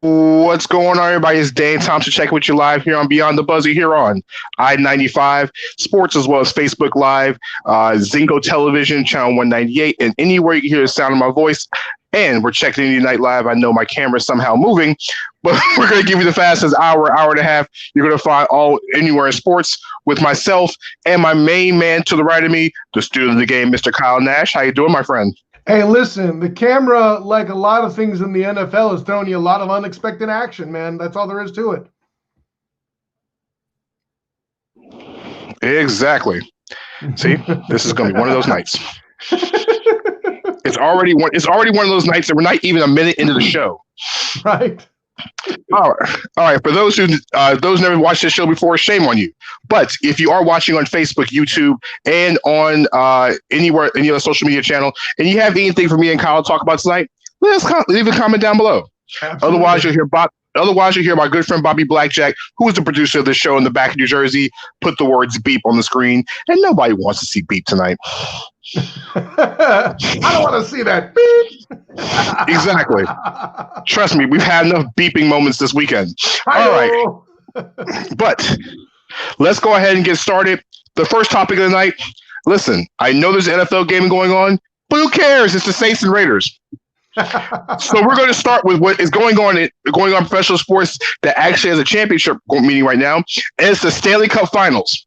What's going on, everybody? It's Dane Thompson checking with you live here on Beyond the Buzzer here on I-95 Sports, as well as Facebook Live, Zingo Television, Channel 198, and anywhere you can hear the sound of my voice. And we're checking in Night Live. I know my camera's somehow moving, but we're going to give you the fastest hour and a half you're going to find all anywhere in sports with myself and my main man to the right of me, the student of the game, Mr. Kyle Nash. How you doing, my friend? Hey, listen, the camera, like a lot of things in the NFL, is throwing you a lot of unexpected action, man. That's all there is to it. Exactly. See, this is going to be one of those nights. It's already one of those nights that we're not even a minute into the show. Right. All right. For those who never watched this show before, shame on you. But if you are watching on Facebook, YouTube, and on any other social media channel, and you have anything for me and Kyle to talk about tonight, leave a comment down below. Absolutely. Otherwise, you'll hear my good friend Bobby Blackjack, who is the producer of the show in the back of New Jersey, put the words beep on the screen, and nobody wants to see beep tonight. I don't want to see that beep. Exactly. Trust me, we've had enough beeping moments this weekend. All right. But let's go ahead and get started. The first topic of the night. Listen, I know there's an NFL game going on, but who cares? It's the Saints and Raiders. So we're going to start with what is going on in professional sports that actually has a championship meeting right now, and it's the Stanley Cup Finals.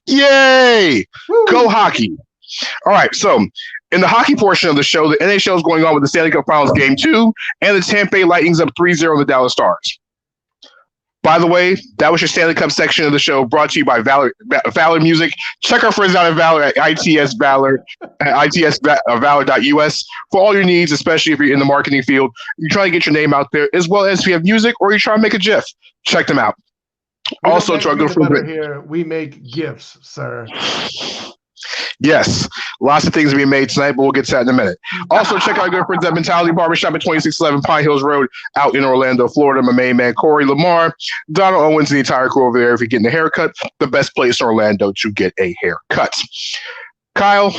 Yay! Woo. Go hockey! All right, so in the hockey portion of the show, the NHL is going on with the Stanley Cup Finals Game 2, and the Tampa Bay Lightning's up 3-0 on the Dallas Stars. By the way, that was your Stanley Cup section of the show, brought to you by Valor Music. Check our friends out at Valor at itsvalor.us for all your needs, especially if you're in the marketing field. You're trying to get your name out there, as well as if you have music or you're trying to make a GIF. Check them out. Also, to our good friend here, we make GIFs, sir. Yes, lots of things being made tonight, but we'll get to that in a minute. Also, check out our good friends at Mentality Barbershop at 2611 Pine Hills Road out in Orlando, Florida. My main man, Corey Lamar, Donald Owens, and the entire crew over there. If you're getting a haircut, the best place in Orlando to get a haircut. Kyle,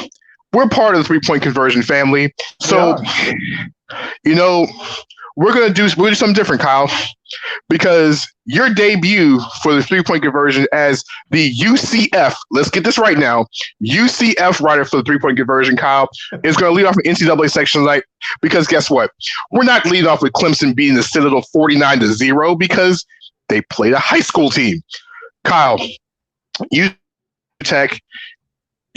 we're part of the three-point conversion family. So, we're going to do something different, Kyle, because your debut for the three-point conversion as the UCF, let's get this right now, UCF writer for the three-point conversion, Kyle, is going to lead off an NCAA section tonight because guess what? We're not leading off with Clemson beating the Citadel 49-0 because they played a high school team. Kyle,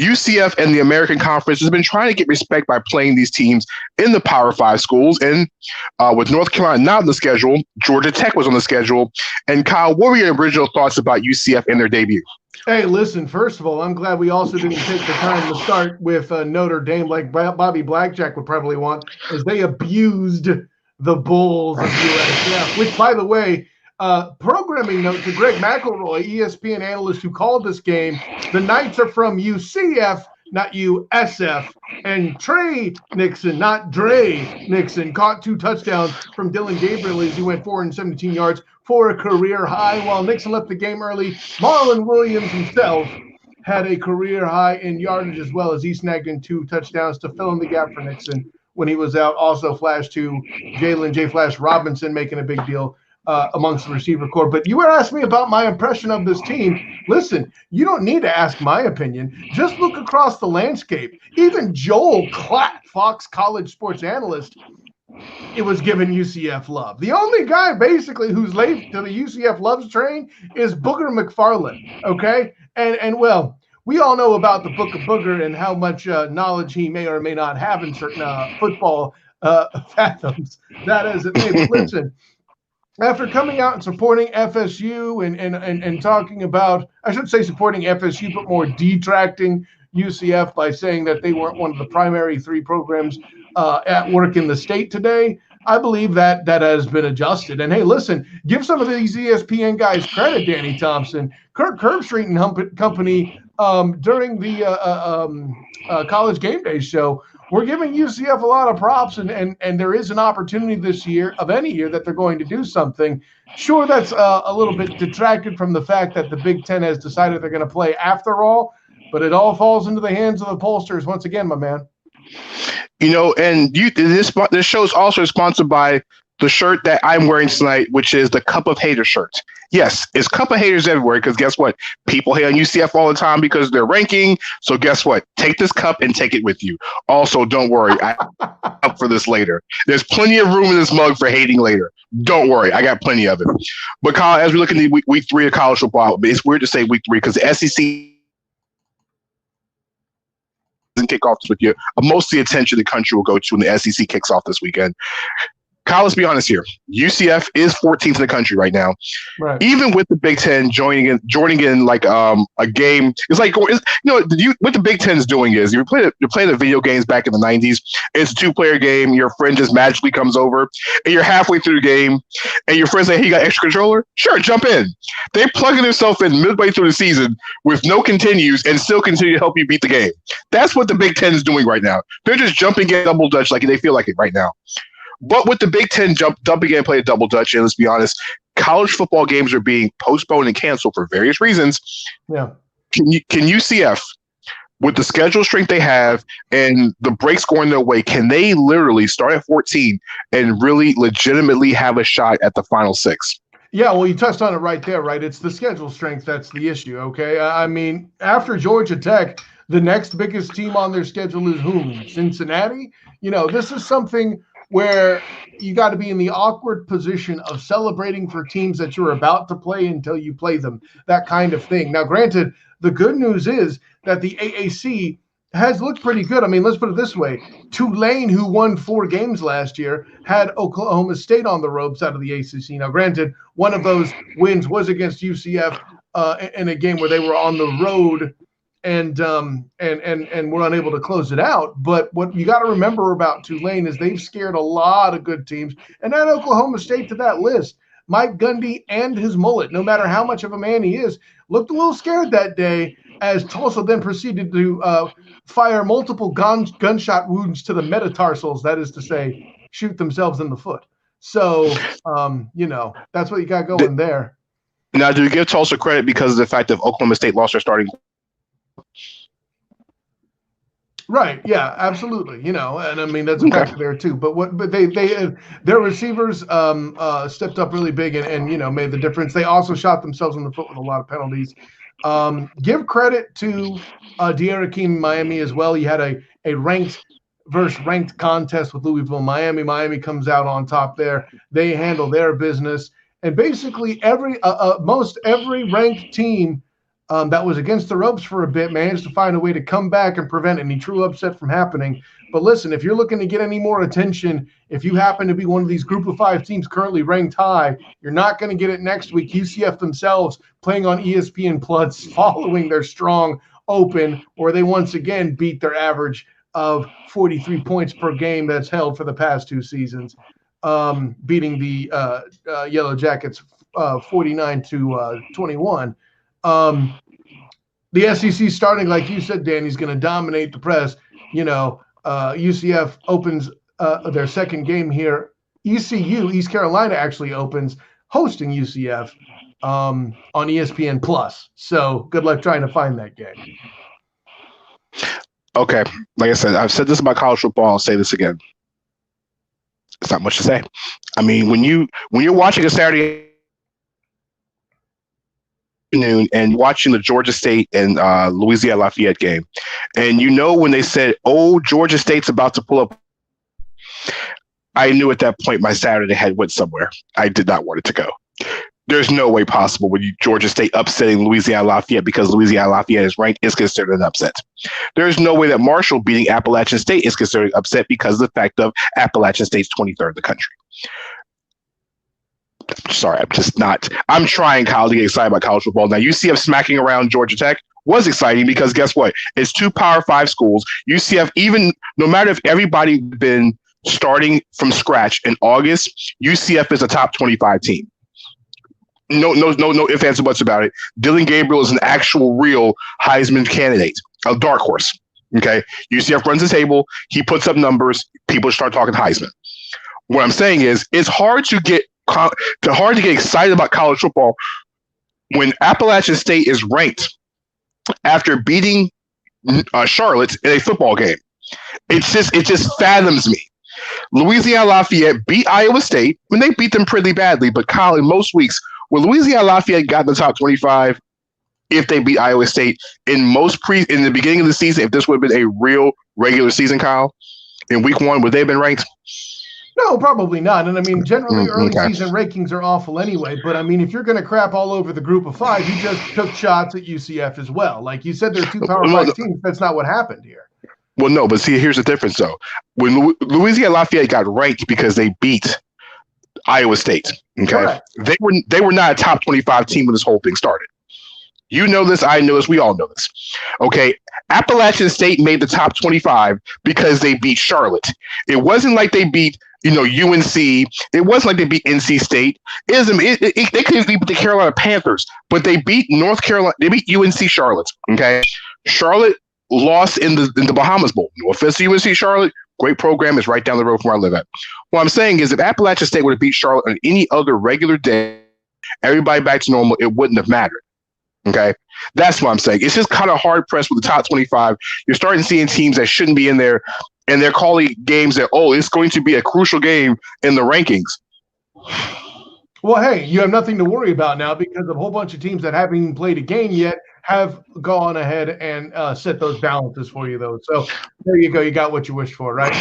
UCF and the American Conference has been trying to get respect by playing these teams in the Power 5 schools. And with North Carolina not on the schedule, Georgia Tech was on the schedule. And Kyle, what were your original thoughts about UCF and their debut? Hey, listen, first of all, I'm glad we also didn't take the time to start with Notre Dame like Bobby Blackjack would probably want, as they abused the Bulls of USF, which, by the way, programming note to Greg McElroy, ESPN analyst who called this game, the Knights are from UCF, not USF. And Trey Nixon, not Dre Nixon, caught 2 touchdowns from Dylan Gabriel as he went 417 yards for a career high. While Nixon left the game early, Marlon Williams himself had a career high in yardage as well as he snagged in 2 touchdowns to fill in the gap for Nixon when he was out. Also flash to Jalen J. Flash Robinson making a big deal amongst the receiver corps. But you were asking me about my impression of this team. Listen, you don't need to ask my opinion. Just look across the landscape. Even Joel Klatt, Fox College sports analyst, it was giving UCF love. The only guy basically who's late to the UCF loves train is Booger McFarland, okay? And well, we all know about the Book of Booger and how much knowledge he may or may not have in certain football fathoms. That is it. Hey, but listen, after coming out and supporting FSU and talking about, I should say supporting FSU, but more detracting UCF by saying that they weren't one of the primary 3 programs at work in the state today, I believe that has been adjusted. And hey, listen, give some of these ESPN guys credit, Danny Thompson. Kirk Herbstreit and company during the College Game Day show, we're giving UCF a lot of props, and there is an opportunity this year, of any year, that they're going to do something. Sure, that's a little bit detracted from the fact that the Big Ten has decided they're going to play after all, but it all falls into the hands of the pollsters once again, my man. And this show is also sponsored by the shirt that I'm wearing tonight, which is the Cup of Haters shirt. Yes, it's Cup of Haters everywhere because guess what? People hate on UCF all the time because of their ranking. So guess what? Take this cup and take it with you. Also, don't worry. I'm up for this later. There's plenty of room in this mug for hating later. Don't worry. I got plenty of it. But Kyle, as we look into week 3 of college football, it's weird to say week 3 because the SEC doesn't kick off this with you. Most of the attention the country will go to when the SEC kicks off this weekend. Kyle, let's be honest here. UCF is 14th in the country right now. Right. Even with the Big Ten joining in like a game, it's like what the Big Ten is doing is you're playing the video games back in the 90s. It's a 2-player game. Your friend just magically comes over, and you're halfway through the game, and your friend say, "Hey, you got extra controller? Sure, jump in." They're plugging themselves in midway through the season with no continues and still continue to help you beat the game. That's what the Big Ten is doing right now. They're just jumping in double dutch like they feel like it right now. But with the Big Ten dumping in and playing double dutch, and let's be honest, college football games are being postponed and canceled for various reasons. Yeah. Can UCF, with the schedule strength they have and the breaks going their way, can they literally start at 14 and really legitimately have a shot at the final 6? Yeah, well, you touched on it right there, right? It's the schedule strength that's the issue, okay? I mean, after Georgia Tech, the next biggest team on their schedule is whom? Cincinnati? This is something where you got to be in the awkward position of celebrating for teams that you're about to play until you play them, that kind of thing. Now, granted, the good news is that the AAC has looked pretty good. I mean, let's put it this way. Tulane, who won 4 games last year, had Oklahoma State on the ropes out of the ACC. Now, granted, one of those wins was against UCF in a game where they were on the road and we're unable to close it out. But what you got to remember about Tulane is they've scared a lot of good teams, and add Oklahoma State to that list. Mike Gundy and his mullet, no matter how much of a man he is, looked a little scared that day as Tulsa then proceeded to fire multiple gunshot wounds to the metatarsals, that is to say, shoot themselves in the foot. So, that's what you got going there. Now, do you give Tulsa credit because of the fact that Oklahoma State lost their starting? Right. Yeah, absolutely. And I mean, that's a factor there too. But they their receivers stepped up really big and made the difference. They also shot themselves in the foot with a lot of penalties. Give credit to De'Ara King Miami as well. You had a ranked versus ranked contest with Louisville, Miami. Miami comes out on top there. They handle their business. And basically most every ranked team that was against the ropes for a bit managed to find a way to come back and prevent any true upset from happening. But listen, if you're looking to get any more attention, if you happen to be one of these group of 5 teams currently ranked high, you're not going to get it next week. UCF themselves playing on ESPN Plus following their strong open, where they once again beat their average of 43 points per game that's held for the past 2 seasons, beating the Yellow Jackets 49-21. The SEC starting, like you said, Danny's going to dominate the press. UCF opens their second game here. ECU, East Carolina, actually opens hosting UCF on ESPN Plus. So good luck trying to find that game. Okay. Like I said, I've said this about college football. I'll say this again. It's not much to say. I mean, when you're watching a Saturday afternoon and watching the Georgia State and Louisiana Lafayette game, and when they said, "Oh, Georgia State's about to pull up," I knew at that point my Saturday had went somewhere. I did not want it to go. There's no way possible when Georgia State upsetting Louisiana Lafayette because Louisiana Lafayette is ranked is considered an upset. There's no way that Marshall beating Appalachian State is considered an upset because of the fact of Appalachian State's 23rd in the country. Sorry, I'm just not. I'm trying, Kyle, to get excited about college football. Now, UCF smacking around Georgia Tech was exciting because guess what? It's 2 Power 5 schools. UCF, even no matter if everybody had been starting from scratch in August, UCF is a top 25 team. No ifs, ands, and buts about it. Dylan Gabriel is an actual real Heisman candidate, a dark horse. Okay, UCF runs the table. He puts up numbers. People start talking Heisman. What I'm saying is, it's hard to get excited about college football when Appalachian State is ranked after beating Charlotte in a football game. It just fathoms me. Louisiana Lafayette beat Iowa State. I mean, they beat them pretty badly, but Kyle, in most weeks, when Louisiana Lafayette got in the top 25, if they beat Iowa State in the beginning of the season, if this would have been a real regular season, Kyle, in week 1, would they have been ranked? No, probably not. And I mean, generally early season rankings are awful anyway. But I mean, if you're going to crap all over the group of 5, you just took shots at UCF as well. Like you said, there's 2 Power 5 teams. That's not what happened here. Well, no, but see, here's the difference, though. When Louisiana Lafayette got ranked because they beat Iowa State, okay, correct. They were not a top 25 team when this whole thing started. You know this, I know this, we all know this. Okay, Appalachian State made the top 25 because they beat Charlotte. It wasn't like they beat, UNC. It wasn't like they beat NC State. They couldn't beat the Carolina Panthers, but they beat North Carolina. They beat UNC Charlotte. Okay, Charlotte lost in the Bahamas Bowl. No offense to UNC Charlotte. Great program, is right down the road from where I live at. What I'm saying is, if Appalachian State would have beat Charlotte on any other regular day, everybody back to normal, it wouldn't have mattered. Okay, that's what I'm saying. It's just kind of hard pressed with the top 25. You're starting seeing teams that shouldn't be in there, and they're calling games that, it's going to be a crucial game in the rankings. Well, hey, you have nothing to worry about now because a whole bunch of teams that haven't even played a game yet have gone ahead and set those balances for you, though. So there you go. You got what you wished for, right?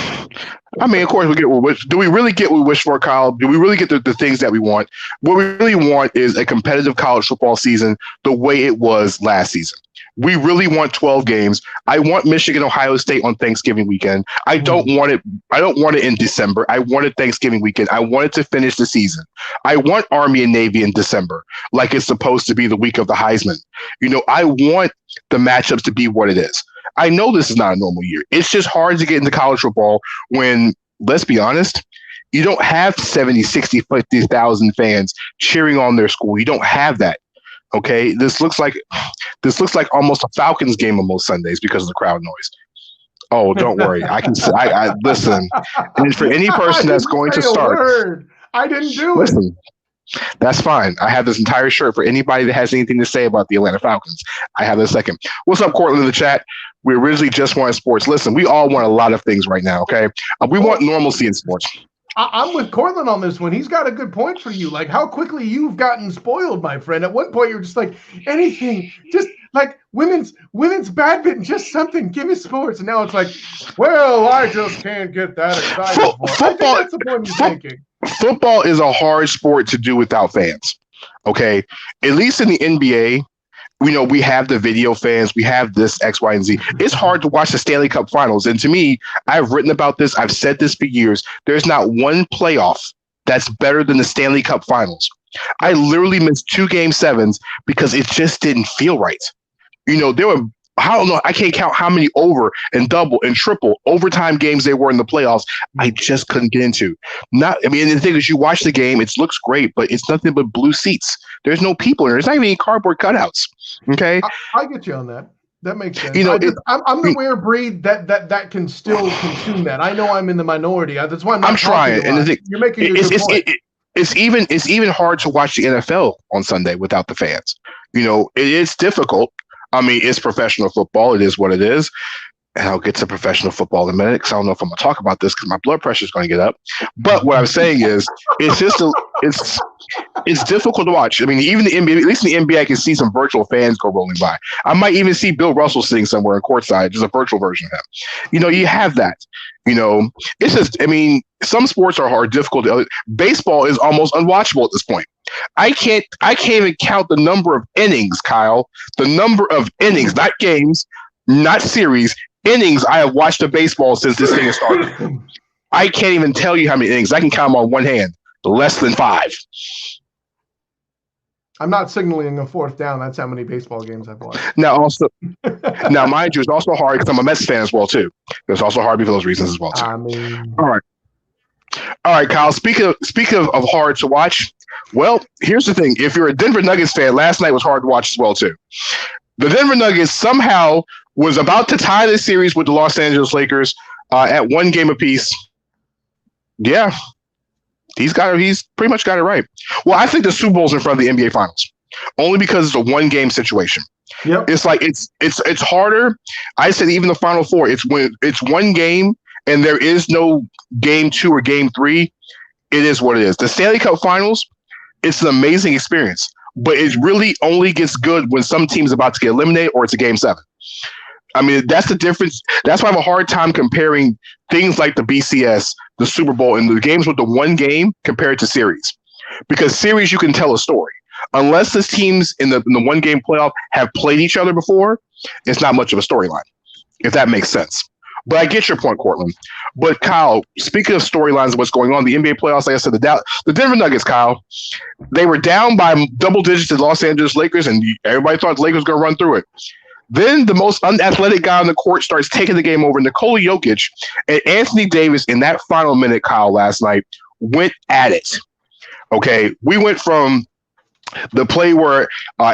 I mean, of course, we get what we wish. Do we really get what we wish for, Kyle? Do we really get the things that we want? What we really want is a competitive college football season the way it was last season. We really want 12 games. I want Michigan, Ohio State on Thanksgiving weekend. I don't want it. I don't want it in December. I want it Thanksgiving weekend. I want it to finish the season. I want Army and Navy in December, like it's supposed to be the week of the Heisman. I want the matchups to be what it is. I know this is not a normal year. It's just hard to get into college football when, let's be honest, you don't have 70, 60, 50,000 fans cheering on their school. You don't have that. Okay, this looks like almost a Falcons game on most Sundays because of the crowd noise. Oh, don't worry. I listen. And for any person that's going to start, I didn't do listen, it. That's fine. I have this entire shirt for anybody that has anything to say about the Atlanta Falcons. I have a second. What's up, Cortland in the chat? We originally just wanted sports. Listen, we all want a lot of things right now. Okay, we want normalcy in sports. I'm with Cortland on this one. He's got a good point for you. Like how quickly you've gotten spoiled, my friend. At one point, you're just like anything, just like women's badminton, just something. Give me sports, and now it's like, well, I just can't get that excited. Football. That's the point you're thinking. Football is a hard sport to do without fans. Okay, at least in the NBA. We have the video fans. We have this X, Y, and Z. It's hard to watch the Stanley Cup Finals. And to me, I've written about this. I've said this for years. There's not one playoff that's better than the Stanley Cup Finals. I literally missed 2 Game 7s because it just didn't feel right. There were, I don't know, I can't count how many over and double and triple overtime games they were in the playoffs. I just couldn't get into. And the thing is, you watch the game, it looks great, but it's nothing but blue seats. There's no people in there. There's not even any cardboard cutouts. Okay, I get you on that. That makes sense. I'm the rare breed that can still consume that. I know I'm in the minority. That's why I'm trying. And you're making a good point. It's even hard to watch the NFL on Sunday without the fans. It's difficult. I mean, it's professional football. It is what it is. And I'll get to professional football in a minute because I don't know if I'm going to talk about this because my blood pressure is going to get up. But what I'm saying is, it's difficult to watch. I mean, even the NBA, at least in the NBA, I can see some virtual fans go rolling by. I might even see Bill Russell sitting somewhere in courtside, just a virtual version of him. You have that. It's just, some sports are difficult. Baseball is almost unwatchable at this point. I can't even count the number of innings, Kyle. The number of innings, not games, not series, innings I have watched of baseball since this thing has started. I can't even tell you how many innings. I can count them on one hand. Less than 5. I'm not signaling a 4th down. That's how many baseball games I've watched. Now, mind you, it's also hard because I'm a Mets fan as well too. It's also hard for those reasons as well too. All right, Kyle. Speaking of hard to watch, well, here's the thing. If you're a Denver Nuggets fan, last night was hard to watch as well too. The Denver Nuggets somehow was about to tie the series with the Los Angeles Lakers at 1 game apiece. Yeah. He's pretty much got it right. Well, I think the Super Bowl's in front of the NBA Finals, only because it's a 1-game situation. Yep. It's like it's harder. I said even the Final Four. It's when it's 1 game and there is no game 2 or game 3, it is what it is. The Stanley Cup Finals, it's an amazing experience, but it really only gets good when some team's about to get eliminated or it's a game 7. I mean, that's the difference. That's why I have a hard time comparing things like the BCS, the Super Bowl, and the games with the one game compared to series. Because series, you can tell a story. Unless the teams in the one game playoff have played each other before, it's not much of a storyline, if that makes sense. But I get your point, Cortland. But Kyle, speaking of storylines and what's going on, the NBA playoffs, like I said, the Denver Nuggets, Kyle, they were down by double digits to the Los Angeles Lakers, and everybody thought the Lakers were going to run through it. Then the most unathletic guy on the court starts taking the game over, Nikola Jokic, and Anthony Davis in that final minute, Kyle, last night, went at it. Okay, we went from the play where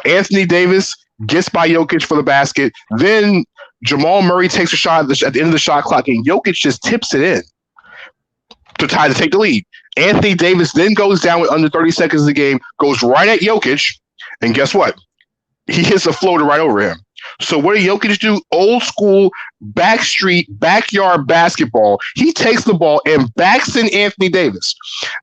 Anthony Davis gets by Jokic for the basket, then Jamal Murray takes a shot at the end of the shot clock, and Jokic just tips it in to take the lead. Anthony Davis then goes down with under 30 seconds of the game, goes right at Jokic, and guess what? He hits a floater right over him. So what did Jokic do? Old school, backstreet, backyard basketball. He takes the ball and backs in Anthony Davis.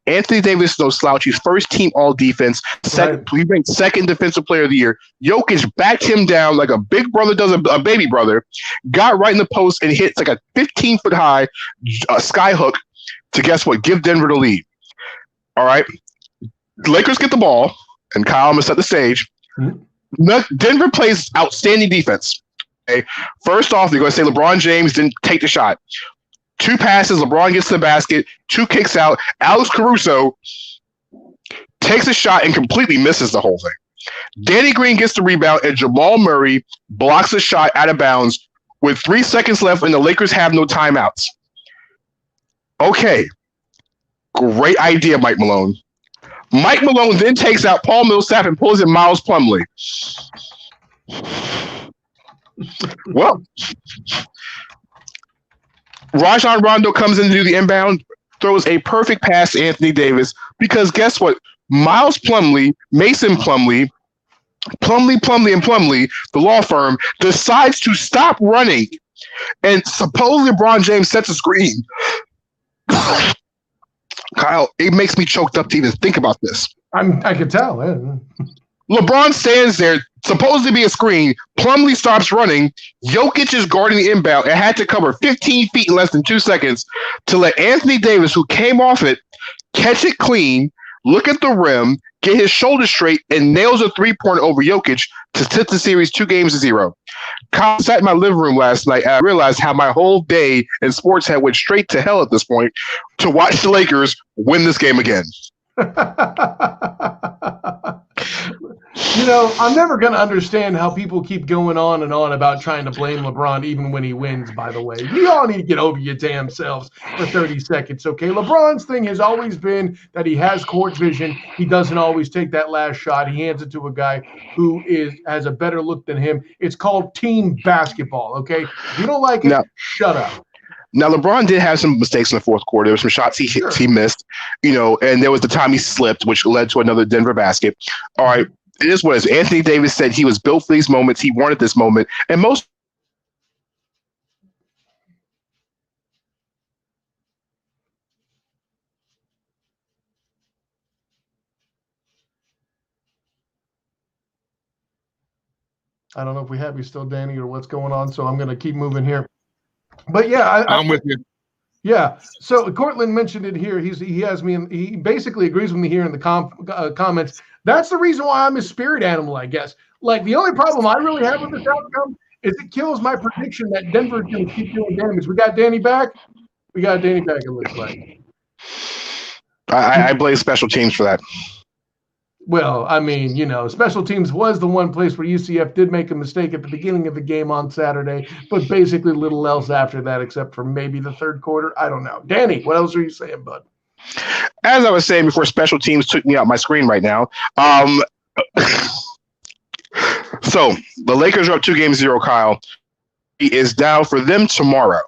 Anthony Davis, no slouch. He's first team all defense. He ranked second defensive player of the year. Jokic backed him down like a big brother does a baby brother. Got right in the post and hits like a 15-foot high sky hook to, guess what, give Denver the lead. All right. Lakers get the ball, and Kyle, I'm going to set the stage. Mm-hmm. Denver plays outstanding defense. Okay. First off, they're going to say LeBron James didn't take the shot. 2 passes, LeBron gets to the basket, 2 kicks out. Alex Caruso takes a shot and completely misses the whole thing. Danny Green gets the rebound, and Jamal Murray blocks a shot out of bounds with 3 seconds left, and the Lakers have no timeouts. Okay. Great idea, Mike Malone. Mike Malone then takes out Paul Millsap and pulls in Miles Plumlee. Well, Rajon Rondo comes in to do the inbound, throws a perfect pass to Anthony Davis, because guess what? Miles Plumlee, Mason Plumlee, Plumlee, the law firm, decides to stop running. And supposedly LeBron James sets a screen. Kyle, it makes me choked up to even think about this. I could tell. Yeah. LeBron stands there, supposed to be a screen. Plumlee stops running. Jokic is guarding the inbound and had to cover 15 feet in less than 2 seconds to let Anthony Davis, who came off it, catch it clean, look at the rim, get his shoulders straight, and nails a three-pointer over Jokic to tip the series 2-0. Kyle sat in my living room last night, and I realized how my whole day in sports had went straight to hell at this point to watch the Lakers win this game again. You know, I'm never going to understand how people keep going on and on about trying to blame LeBron even when he wins, by the way. We all need to get over your damn selves for 30 seconds, okay? LeBron's thing has always been that he has court vision. He doesn't always take that last shot. He hands it to a guy who has a better look than him. It's called team basketball, okay? If you don't like it, shut up. Now, LeBron did have some mistakes in the fourth quarter. There were some shots he missed, and there was the time he slipped, which led to another Denver basket. All right, it is what it is. Anthony Davis said he was built for these moments. He wanted this moment. And most I don't know if we have you still, Danny, or what's going on, so I'm going to keep moving here. But yeah, I'm with you. Yeah. So Cortland mentioned it here. He basically agrees with me here in the comments. That's the reason why I'm a spirit animal, I guess. Like, the only problem I really have with this outcome is it kills my prediction that Denver is going to keep doing damage. We got Danny back. It looks like. I blame special teams for that. Well, I mean, special teams was the one place where UCF did make a mistake at the beginning of the game on Saturday, but basically little else after that, except for maybe the third quarter. I don't know. Danny, what else are you saying, bud? As I was saying before, special teams took me out my screen right now. So the Lakers are up 2-0, Kyle. It is down for them tomorrow.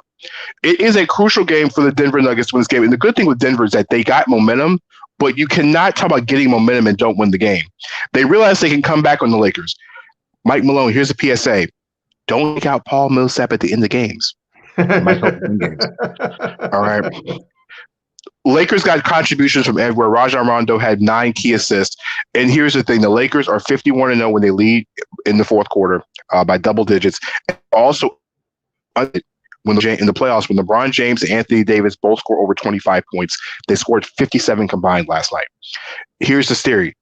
It is a crucial game for the Denver Nuggets to win this game. And the good thing with Denver is that they got momentum, but you cannot talk about getting momentum and don't win the game. They realize they can come back on the Lakers. Mike Malone, here's a PSA. Don't take out Paul Millsap at the end of the games. My Celtics win games. All right. Lakers got contributions from everywhere. Rajon Rondo had 9 key assists. And here's the thing. The Lakers are 51-0 when they lead in the fourth quarter by double digits. Also, in the playoffs, when LeBron James and Anthony Davis both score over 25 points, they scored 57 combined last night. Here's the theory.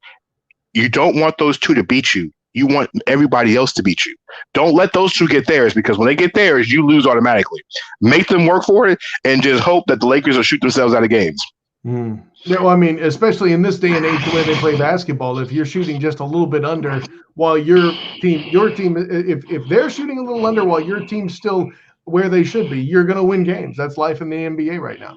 You don't want those two to beat you. You want everybody else to beat you. Don't let those two get theirs, because when they get theirs, you lose automatically. Make them work for it and just hope that the Lakers will shoot themselves out of games. Yeah, well, I mean, especially in this day and age, the way they play basketball, if you're shooting just a little bit under while your team, if they're shooting a little under while your team's still where they should be, you're going to win games. That's life in the NBA right now.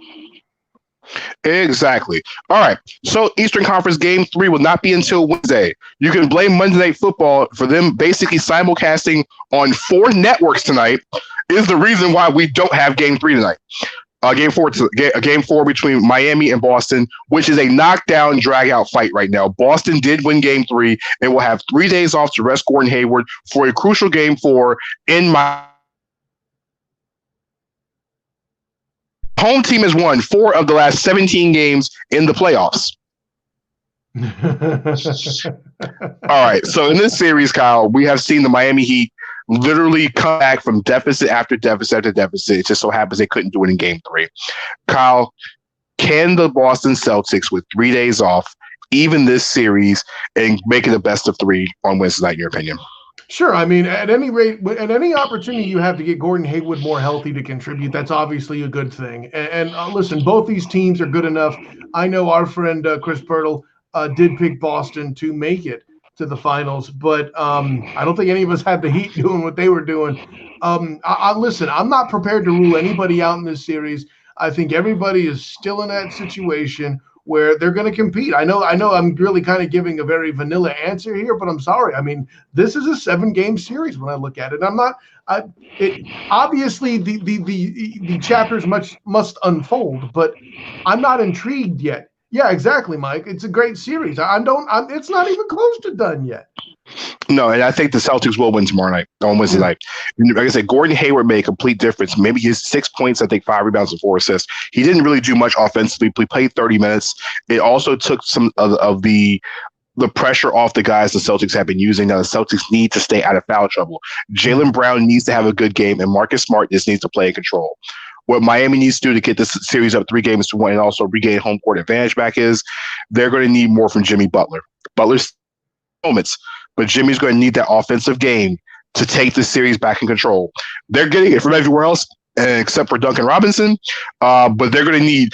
Exactly. All right. So Eastern Conference Game 3 will not be until Wednesday. You can blame Monday Night Football for them basically simulcasting on 4 networks tonight is the reason why we don't have Game 3 tonight. Game 4 between Miami and Boston, which is a knockdown, drag-out fight right now. Boston did win Game 3 and will have 3 days off to rest Gordon Hayward for a crucial Game 4 in my home team has won 4 of the last 17 games in the playoffs. All right. So in this series, Kyle, we have seen the Miami Heat literally come back from deficit after deficit after deficit. It just so happens they couldn't do it in Game 3. Kyle, can the Boston Celtics, with 3 days off, even this series and make it a best of 3 on Wednesday night, in your opinion? Sure. I mean, at any rate, at any opportunity you have to get Gordon Hayward more healthy to contribute, that's obviously a good thing. And listen, both these teams are good enough. I know our friend Chris Pirtle did pick Boston to make it to the finals, but I don't think any of us had the Heat doing what they were doing. Listen, I'm not prepared to rule anybody out in this series. I think everybody is still in that situation where they're going to compete. I know I'm really kind of giving a very vanilla answer here, but I'm sorry. I mean, this is a 7-game series when I look at it. Obviously the chapters must unfold, but I'm not intrigued yet. Yeah, exactly, Mike. It's a great series. It's not even close to done yet. No, and I think the Celtics will win tomorrow night on Wednesday night. Like I said, Gordon Hayward made a complete difference. Maybe his 6 points, I think 5 rebounds and 4 assists. He didn't really do much offensively. He played 30 minutes. It also took some of the pressure off the guys the Celtics have been using. Now the Celtics need to stay out of foul trouble. Jaylen Brown needs to have a good game, and Marcus Smart just needs to play in control. What Miami needs to do to get this series up 3-1 and also regain home court advantage back is they're going to need more from Jimmy Butler. Butler's moments, but Jimmy's going to need that offensive game to take the series back in control. They're getting it from everywhere else except for Duncan Robinson, but they're going to need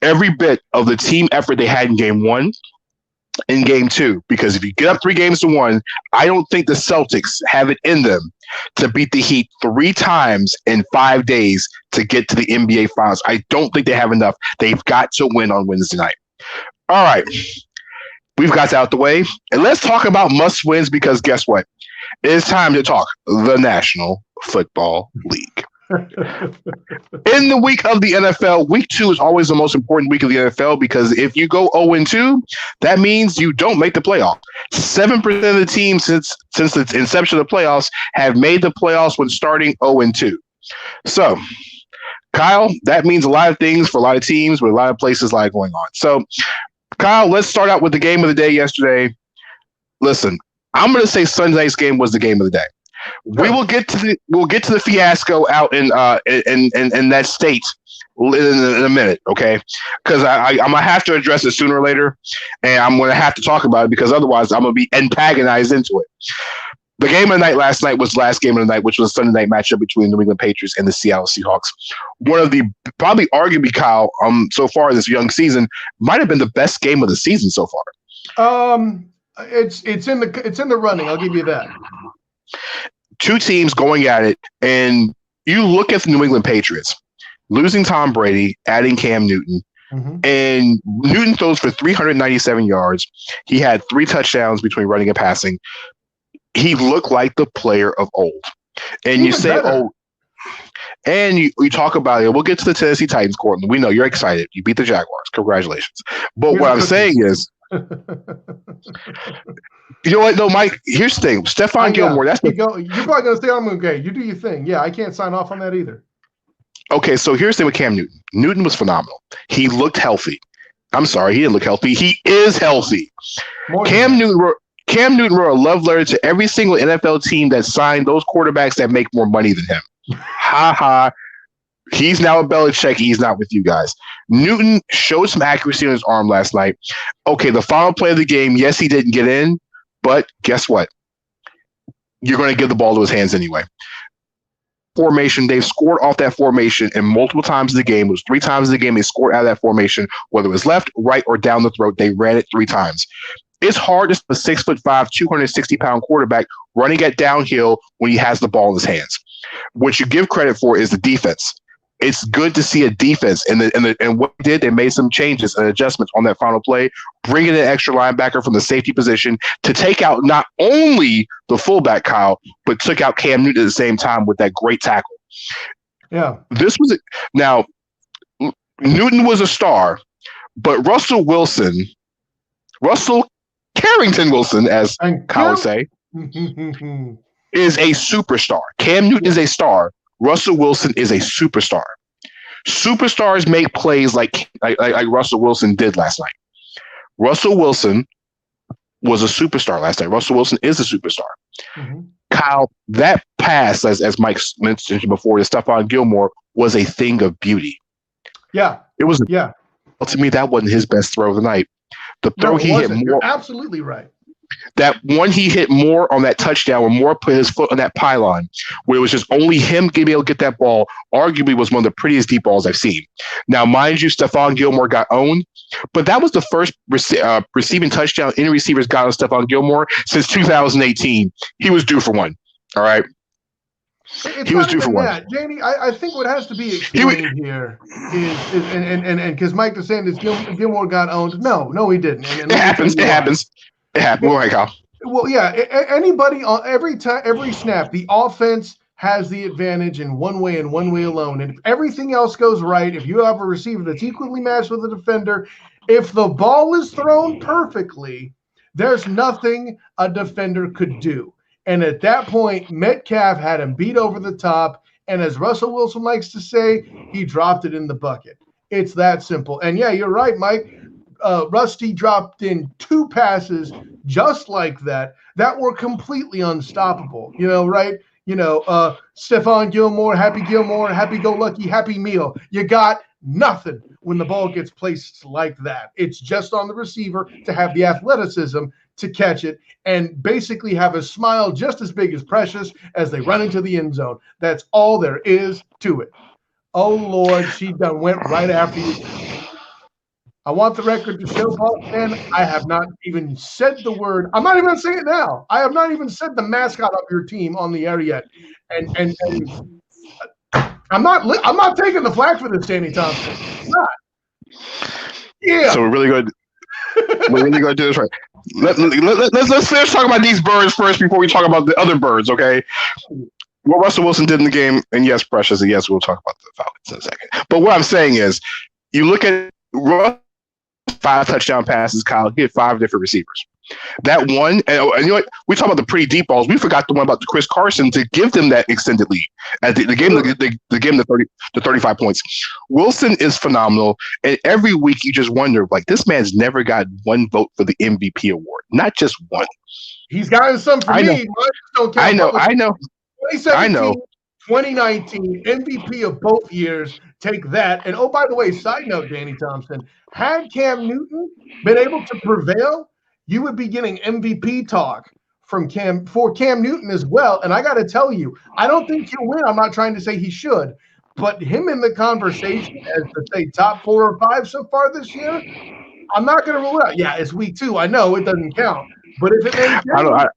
every bit of the team effort they had in Game 1 in Game 2, because if you get up 3-1, I don't think the Celtics have it in them to beat the Heat 3 times in 5 days to get to the NBA Finals. I don't think they have enough. They've got to win on Wednesday night. All right. We've got out the way. And let's talk about must-wins, because guess what? It's time to talk the National Football League. In the week of the NFL, week 2 is always the most important week of the NFL, because if you go 0-2, that means you don't make the playoff. 7% of the teams since the inception of the playoffs have made the playoffs when starting 0-2. So, Kyle, that means a lot of things for a lot of teams with a lot of places like going on. So, Kyle, let's start out with the game of the day yesterday. Listen, I'm going to say Sunday night's game was the game of the day. We'll get to the fiasco out in that state in a minute, okay? Because I'm gonna have to address it sooner or later, and I'm gonna have to talk about it, because otherwise I'm gonna be antagonized into it. The game of the night last night was the last game of the night, which was a Sunday night matchup between the New England Patriots and the Seattle Seahawks. One of the, probably arguably, Kyle, so far this young season, might have been the best game of the season so far. It's in the running. I'll give you that. 2 teams going at it, and you look at the New England Patriots losing Tom Brady, adding Cam Newton, and Newton throws for 397 yards. He had 3 touchdowns between running and passing. He looked like the player of old. And you say, oh, and you talk about it. We'll get to the Tennessee Titans, Courtland. We know you're excited. You beat the Jaguars. Congratulations. But what I'm saying is, you know what, though, Mike? Here's the thing. Stephon Gilmore. You're probably going to say, I'm okay. You do your thing. Yeah, I can't sign off on that either. Okay, so here's the thing with Cam Newton. Newton was phenomenal. He looked healthy. I'm sorry, he didn't look healthy. He is healthy. Cam Newton wrote a love letter to every single NFL team that signed those quarterbacks that make more money than him. Ha ha. He's now a Belichick. He's not with you guys. Newton showed some accuracy on his arm last night. Okay, the final play of the game, yes, he didn't get in, but guess what? You're going to give the ball to his hands anyway. Formation, they've scored off that formation, and multiple times in the game, it was 3 times in the game, they scored out of that formation, whether it was left, right, or down the throat, they ran it 3 times. It's hard to a 6'5", 260-pound quarterback running it downhill when he has the ball in his hands. What you give credit for is the defense. It's good to see a defense, and what they did, they made some changes and adjustments on that final play, bringing an extra linebacker from the safety position to take out not only the fullback Kyle, but took out Cam Newton at the same time with that great tackle. Yeah, now Newton was a star, but Russell Carrington Wilson, as Kyle would say, is a superstar. Cam Newton is a star. Russell Wilson is a superstar. Superstars make plays like Russell Wilson did last night. Russell Wilson was a superstar last night. Russell Wilson is a superstar. Mm-hmm. Kyle, that pass, as Mike mentioned before, to Stephon Gilmore was a thing of beauty. Yeah. It was. Yeah. To me, that wasn't his best throw of the night. The throw he hit more. You're absolutely right. That one he hit more on that touchdown where Moore put his foot on that pylon, where it was just only him being able to get that ball, arguably was one of the prettiest deep balls I've seen. Now, mind you, Stephon Gilmore got owned, but that was the first receiving touchdown any receivers got on Stephon Gilmore since 2018. He was due for one. All right. He was due for one. Jamie, I think what has to be explained here is because Mike DeSantis, Gilmore got owned. No, he didn't. It happens. It happens. It happened. All right, Kyle. Well, yeah. Anybody on every snap, the offense has the advantage in one way and one way alone. And if everything else goes right, if you have a receiver that's equally matched with a defender, if the ball is thrown perfectly, there's nothing a defender could do. And at that point, Metcalf had him beat over the top. And as Russell Wilson likes to say, he dropped it in the bucket. It's that simple. And yeah, you're right, Mike. Rusty dropped in 2 passes just like that were completely unstoppable. Right? Stephon Gilmore, happy-go-lucky, happy meal. You got nothing when the ball gets placed like that. It's just on the receiver to have the athleticism to catch it and basically have a smile just as big as Precious as they run into the end zone. That's all there is to it. Oh, Lord, she done went right after you. I want the record to show, and I have not even said the word. I'm not even going to say it now. I have not even said the mascot of your team on the air yet. And I'm not taking the flag for this, Danny Thompson. I'm not. Yeah. So we're really good. We're really going to do this right. Let's finish talking about these birds first before we talk about the other birds, okay? What Russell Wilson did in the game, and yes, Precious, and yes, we'll talk about the Falcons in a second. But what I'm saying is, you look at Russ. 5 touchdown passes, Kyle. He had 5 different receivers. That one, and you know what? We talk about the pretty deep balls. We forgot the one about the Chris Carson to give them that extended lead at the game. The game, the 35 points. Wilson is phenomenal, and every week you just wonder, like, this man's never got one vote for the MVP award, not just one. He's gotten some for me. I know. 2017, 2019, MVP of both years. Take that. And oh, by the way, side note, Danny Thompson, had Cam Newton been able to prevail, you would be getting MVP talk for Cam Newton as well. And I got to tell you, I don't think he'll win. I'm not trying to say he should, but him in the conversation as to say top 4 or 5 so far this year, I'm not going to rule it out. Yeah, it's week 2. I know it doesn't count, but if it makes sense, I don't know.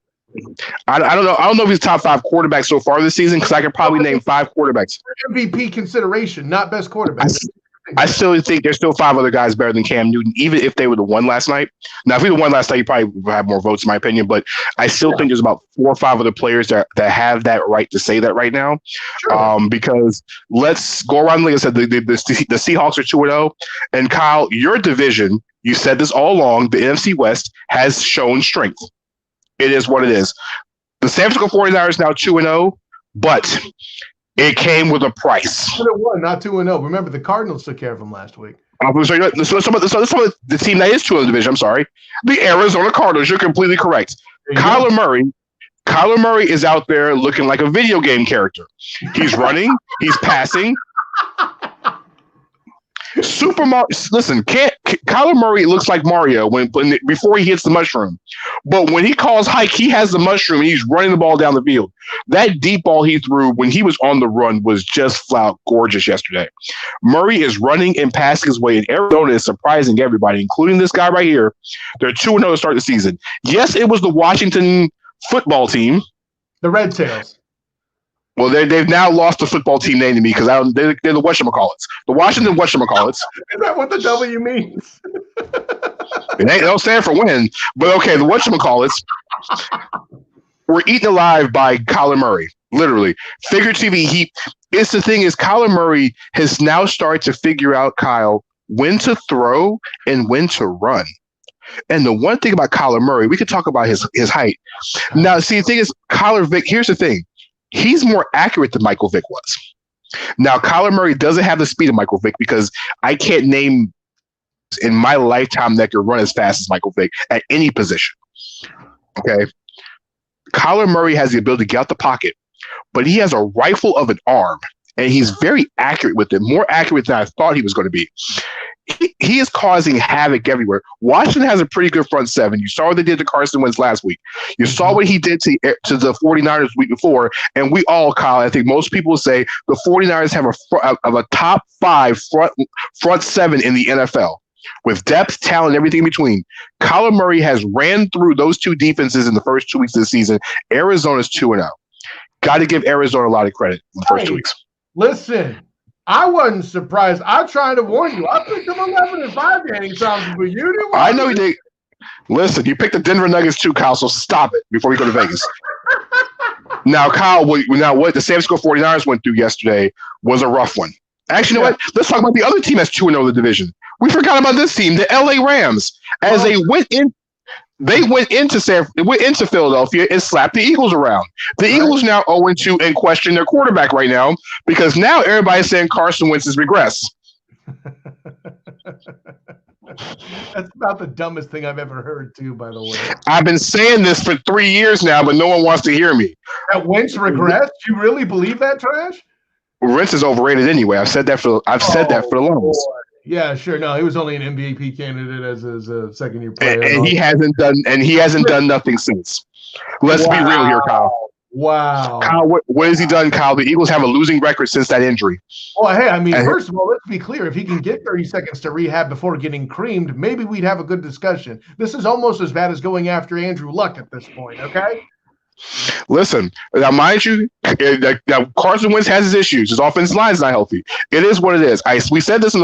I don't know if he's top 5 quarterbacks so far this season because I could probably name 5 quarterbacks. MVP consideration, not best quarterback. I still think there's still 5 other guys better than Cam Newton, even if they were the one last night. Now, if he won last night, he probably would have more votes, in my opinion. But I still think there's about 4 or 5 other players that have that right to say that right now. Sure. Because let's go around. Like I said, the Seahawks are 2-0. And Kyle, your division, you said this all along, the NFC West has shown strength. It is what it is. The San Francisco 49ers now 2-0, but It came with a price. 2-1, not 2-0. Remember, the Cardinals took care of them last week. So the team that is 2 in the division, I'm sorry, the Arizona Cardinals. You're completely correct. Kyler Murray is out there looking like a video game character. He's running, he's passing. Super Mario. Listen, Kyler Murray looks like Mario before he hits the mushroom, but when he calls hike, he has the mushroom and he's running the ball down the field. That deep ball he threw when he was on the run was just flat gorgeous yesterday. Murray is running and passing his way, and Arizona is surprising everybody, including this guy right here. They're 2-0 to start the season. Yes, it was the Washington football team, the Red Tails. Well, they've now lost the football team name to me because they're the whatchamacallits. The Washington whatchamacallits. Is that what the W means? They don't stand for win, but okay, the whatchamacallits were eaten alive by Kyler Murray, literally. Figuratively, it's the thing is Kyler Murray has now started to figure out, Kyle, when to throw and when to run. And the one thing about Kyler Murray, we could talk about his height. Now, see, the thing is, Kyler Vick, here's the thing. He's more accurate than Michael Vick was. Now, Kyler Murray doesn't have the speed of Michael Vick because I can't name in my lifetime that could run as fast as Michael Vick at any position. Okay. Kyler Murray has the ability to get out the pocket, but he has a rifle of an arm, and he's very accurate with it, more accurate than I thought he was going to be. He is causing havoc everywhere. Washington has a pretty good front seven. You saw what they did to Carson Wentz last week. You saw what he did to the 49ers the week before. And we all, Kyle, I think most people will say the 49ers have a top 5 front seven in the NFL with depth, talent, everything in between. Kyler Murray has ran through those 2 defenses in the first 2 weeks of the season. Arizona's 2-0. Got to give Arizona a lot of credit in the first 2 weeks. Listen. I wasn't surprised. I tried to warn you. I picked them 11-5 anytime, but you didn't. I know you did. Listen, you picked the Denver Nuggets too, Kyle, so stop it before we go to Vegas. Now, Kyle, what the San Francisco 49ers went through yesterday was a rough one. Actually, you know what? Let's talk about the other team that's 2-0 in the division. We forgot about this team, the LA Rams, as they went into Philadelphia and slapped the Eagles around. The Eagles now 0-2 and question their quarterback right now because now everybody's saying Carson Wentz has regressed. That's about the dumbest thing I've ever heard, too, by the way. I've been saying this for 3 years now, but no one wants to hear me. That Wentz regressed? You really believe that trash? Wentz is overrated anyway. I've said that for the longest. Yeah, sure. No, he was only an MVP candidate as a second-year player, and he hasn't done nothing since. Let's be real here, Kyle. Wow. Kyle, what has he done, Kyle? The Eagles have a losing record since that injury. Well, hey, I mean, first of all, let's be clear. If he can get 30 seconds to rehab before getting creamed, maybe we'd have a good discussion. This is almost as bad as going after Andrew Luck at this point, okay? Listen, now mind you, Carson Wentz has his issues. His offensive line is not healthy. It is what it is. We said this on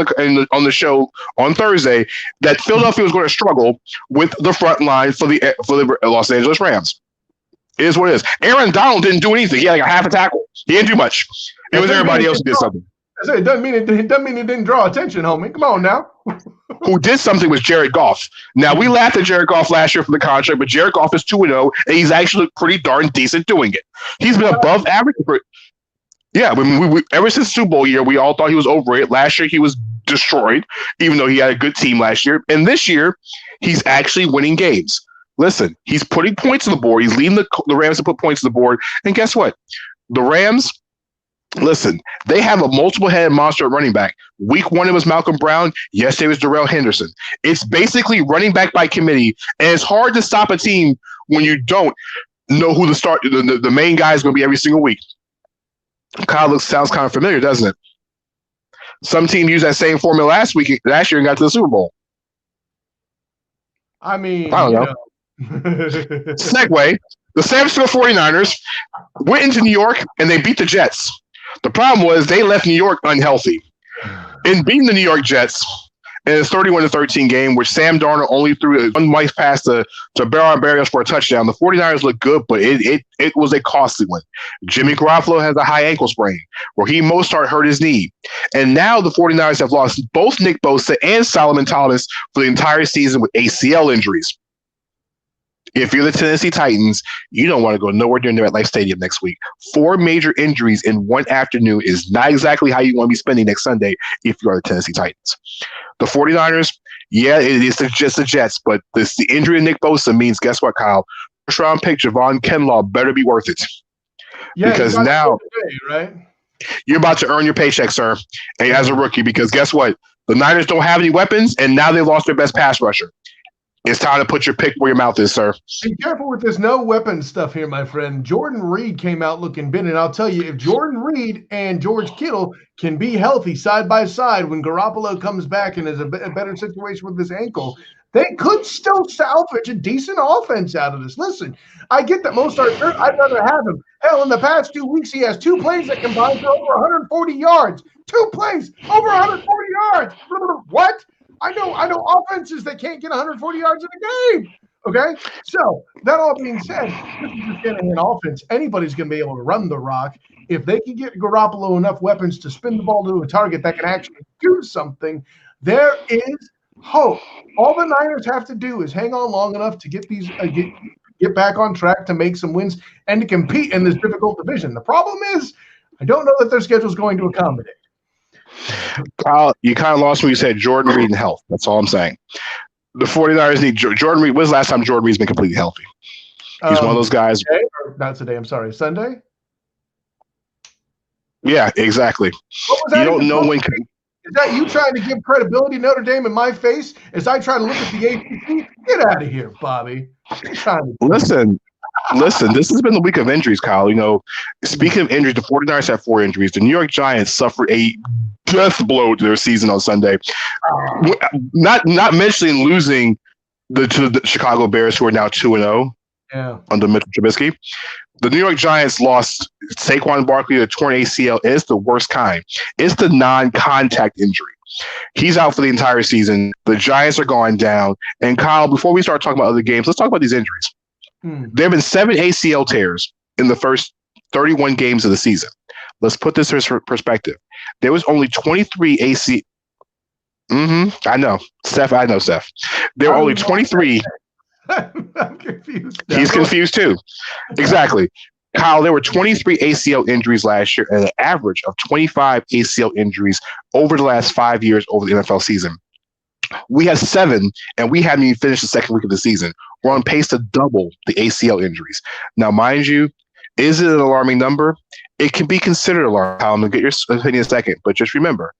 the show on Thursday that Philadelphia was going to struggle with the front line for the Los Angeles Rams. It is what it is. Aaron Donald didn't do anything. He had like a half a tackle. He didn't do much. It was everybody else who did something. I said, it doesn't mean he didn't draw attention, homie. Come on now. Who did something was Jared Goff. Now, we laughed at Jared Goff last year for the contract, but Jared Goff is 2-0, and he's actually pretty darn decent doing it. He's been above average. Ever since Super Bowl year, we all thought he was overrated. Last year, he was destroyed, even though he had a good team last year. And this year, he's actually winning games. Listen, he's putting points on the board. He's leading the Rams to put points on the board. And guess what? The Rams, listen, they have a multiple-headed monster at running back. Week 1, it was Malcolm Brown. Yesterday, it was Darrell Henderson. It's basically running back by committee, and it's hard to stop a team when you don't know who the main guy is going to be every single week. Kyle, sounds kind of familiar, doesn't it? Some team used that same formula last year and got to the Super Bowl. I mean, I don't know. Segue. The San Francisco 49ers went into New York and they beat the Jets. The problem was they left New York unhealthy. In beating the New York Jets in a 31-13 game, which Sam Darnold only threw one nice pass to Barrios for a touchdown, the 49ers looked good, but it was a costly one. Jimmy Garoppolo has a high ankle sprain. Raheem Mostert hurt his knee. And now the 49ers have lost both Nick Bosa and Solomon Thomas for the entire season with ACL injuries. If you're the Tennessee Titans, you don't want to go nowhere near MetLife Stadium next week. 4 major injuries in one afternoon is not exactly how you want to be spending next Sunday if you are the Tennessee Titans. The 49ers, yeah, it is just the Jets, but the injury to Nick Bosa means, guess what, Kyle? First round pick Javon Kinlaw better be worth it. Yeah, because now pay, right? You're about to earn your paycheck, sir, and as a rookie, because guess what? The Niners don't have any weapons, and now they lost their best pass rusher. It's time to put your pick where your mouth is, sir. Be careful with this no weapon stuff here, my friend. Jordan Reed came out looking big, and I'll tell you, if Jordan Reed and George Kittle can be healthy side by side when Garoppolo comes back and is a better situation with his ankle, they could still salvage a decent offense out of this. Listen, I get that most are hurt. I'd rather have him. Hell, in the past 2 weeks, he has 2 plays that combine for over 140 yards. 2 plays, over 140 yards. What? I know offenses that can't get 140 yards in a game. Okay? So, that all being said, this is just getting an offense. Anybody's going to be able to run the rock. If they can get Garoppolo enough weapons to spin the ball to a target that can actually do something, there is hope. All the Niners have to do is hang on long enough to get these get back on track to make some wins and to compete in this difficult division. The problem is, I don't know that their schedule is going to accommodate. Kyle, you kind of lost when you said Jordan Reed and health. That's all I'm saying. The 49ers need Jordan Reed. When's the last time Jordan Reed's been completely healthy? He's one of those guys. Not today. I'm sorry. Sunday? Yeah, exactly. You don't know when. Is that you trying to give credibility Notre Dame in my face as I try to look at the ACC? Get out of here, Bobby. Listen, this has been the week of injuries, Kyle. You know, speaking of injuries, the 49ers have 4 injuries. The New York Giants suffered a death blow to their season on Sunday. Not mentioning losing to the Chicago Bears, who are now 2-0 under Mitchell Trubisky. The New York Giants lost Saquon Barkley to a torn ACL. It's the worst kind. It's the non-contact injury. He's out for the entire season. The Giants are going down. And Kyle, before we start talking about other games, let's talk about these injuries. There have been 7 ACL tears in the first 31 games of the season. Let's put this in perspective. There was only 23 AC. I know, Steph. There were only 23. I'm confused. He's confused too. Exactly. Kyle, there were 23 ACL injuries last year and an average of 25 ACL injuries over the last 5 years over the NFL season. We have 7, and we haven't even finished the second week of the season. We're on pace to double the ACL injuries. Now, mind you, is it an alarming number? It can be considered alarming. I'm going to get your opinion in a second, but just remember,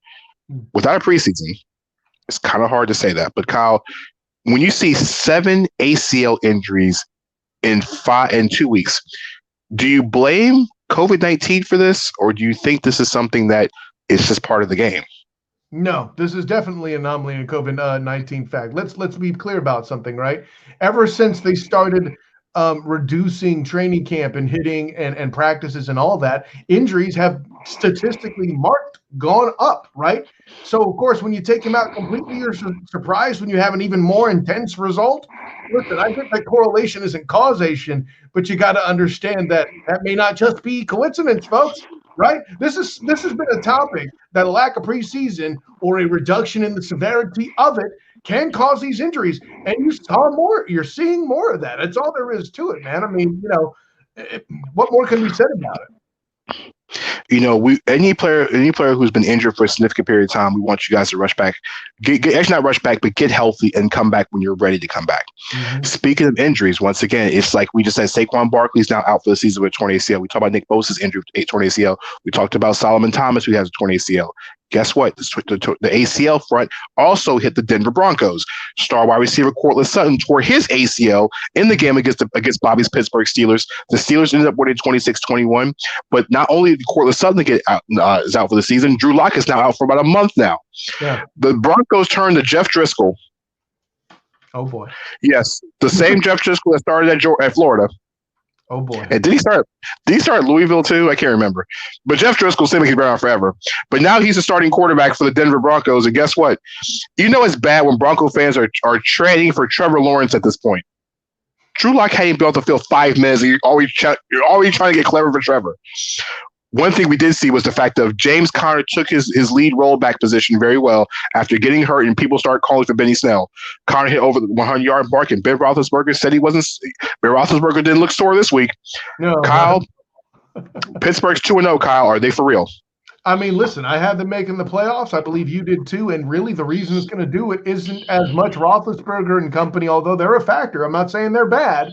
without a preseason, it's kind of hard to say that. But Kyle, when you see 7 ACL injuries in 2 weeks, do you blame COVID-19 for this, or do you think this is something that is just part of the game? No, this is definitely an anomaly in COVID-19 fact. Let's be clear about something, right? Ever since they started reducing training camp and hitting and practices and all that, injuries have statistically gone up, right? So, of course, when you take them out completely, you're surprised when you have an even more intense result. Listen, I think that correlation isn't causation, but you got to understand that may not just be coincidence, folks, right? This has been a topic that a lack of preseason or a reduction in the severity of it can cause these injuries, and you're seeing more of that. That's all there is to it, man. I mean, what more can be said about it? You know, any player who's been injured for a significant period of time, we want you guys to rush back. Actually not rush back, but get healthy and come back when you're ready to come back. Speaking of injuries, once again, it's like we just said, Saquon Barkley's now out for the season with a torn ACL. We talked about Nick Bosa's injury with a torn ACL. We talked about Solomon Thomas, who has a torn ACL. Guess what? The ACL front also hit the Denver Broncos. Star wide receiver Courtland Sutton tore his ACL in the game against Bobby's Pittsburgh Steelers. The Steelers ended up winning 26-21. But not only did Courtland Sutton get out, is out for the season, Drew Lock is now out for about a month now. Yeah. The Broncos turned to Jeff Driscoll. Oh boy. Yes, the same Jeff Driscoll that started at Florida. Oh boy! And did he start Louisville too? I can't remember. But Jeff Driscoll seemed like he's been around forever. But now he's the starting quarterback for the Denver Broncos. And guess what? You know it's bad when Bronco fans are trading for Trevor Lawrence at this point. Drew Lock hadn't been on the field 5 minutes. And you're always trying to get clever for Trevor. one thing we did see was the fact that James Conner took his lead rollback position very well after getting hurt, and people started calling for Benny Snell. Conner hit over the 100-yard mark, and Ben Roethlisberger said he wasn't. Ben Roethlisberger didn't look sore this week. No, Kyle, Pittsburgh's 2-0. Kyle, are they for real? I mean, listen, I had them making the playoffs. I believe you did too. And really, the reason it's going to do it isn't as much Roethlisberger and company, although they're a factor. I'm not saying they're bad,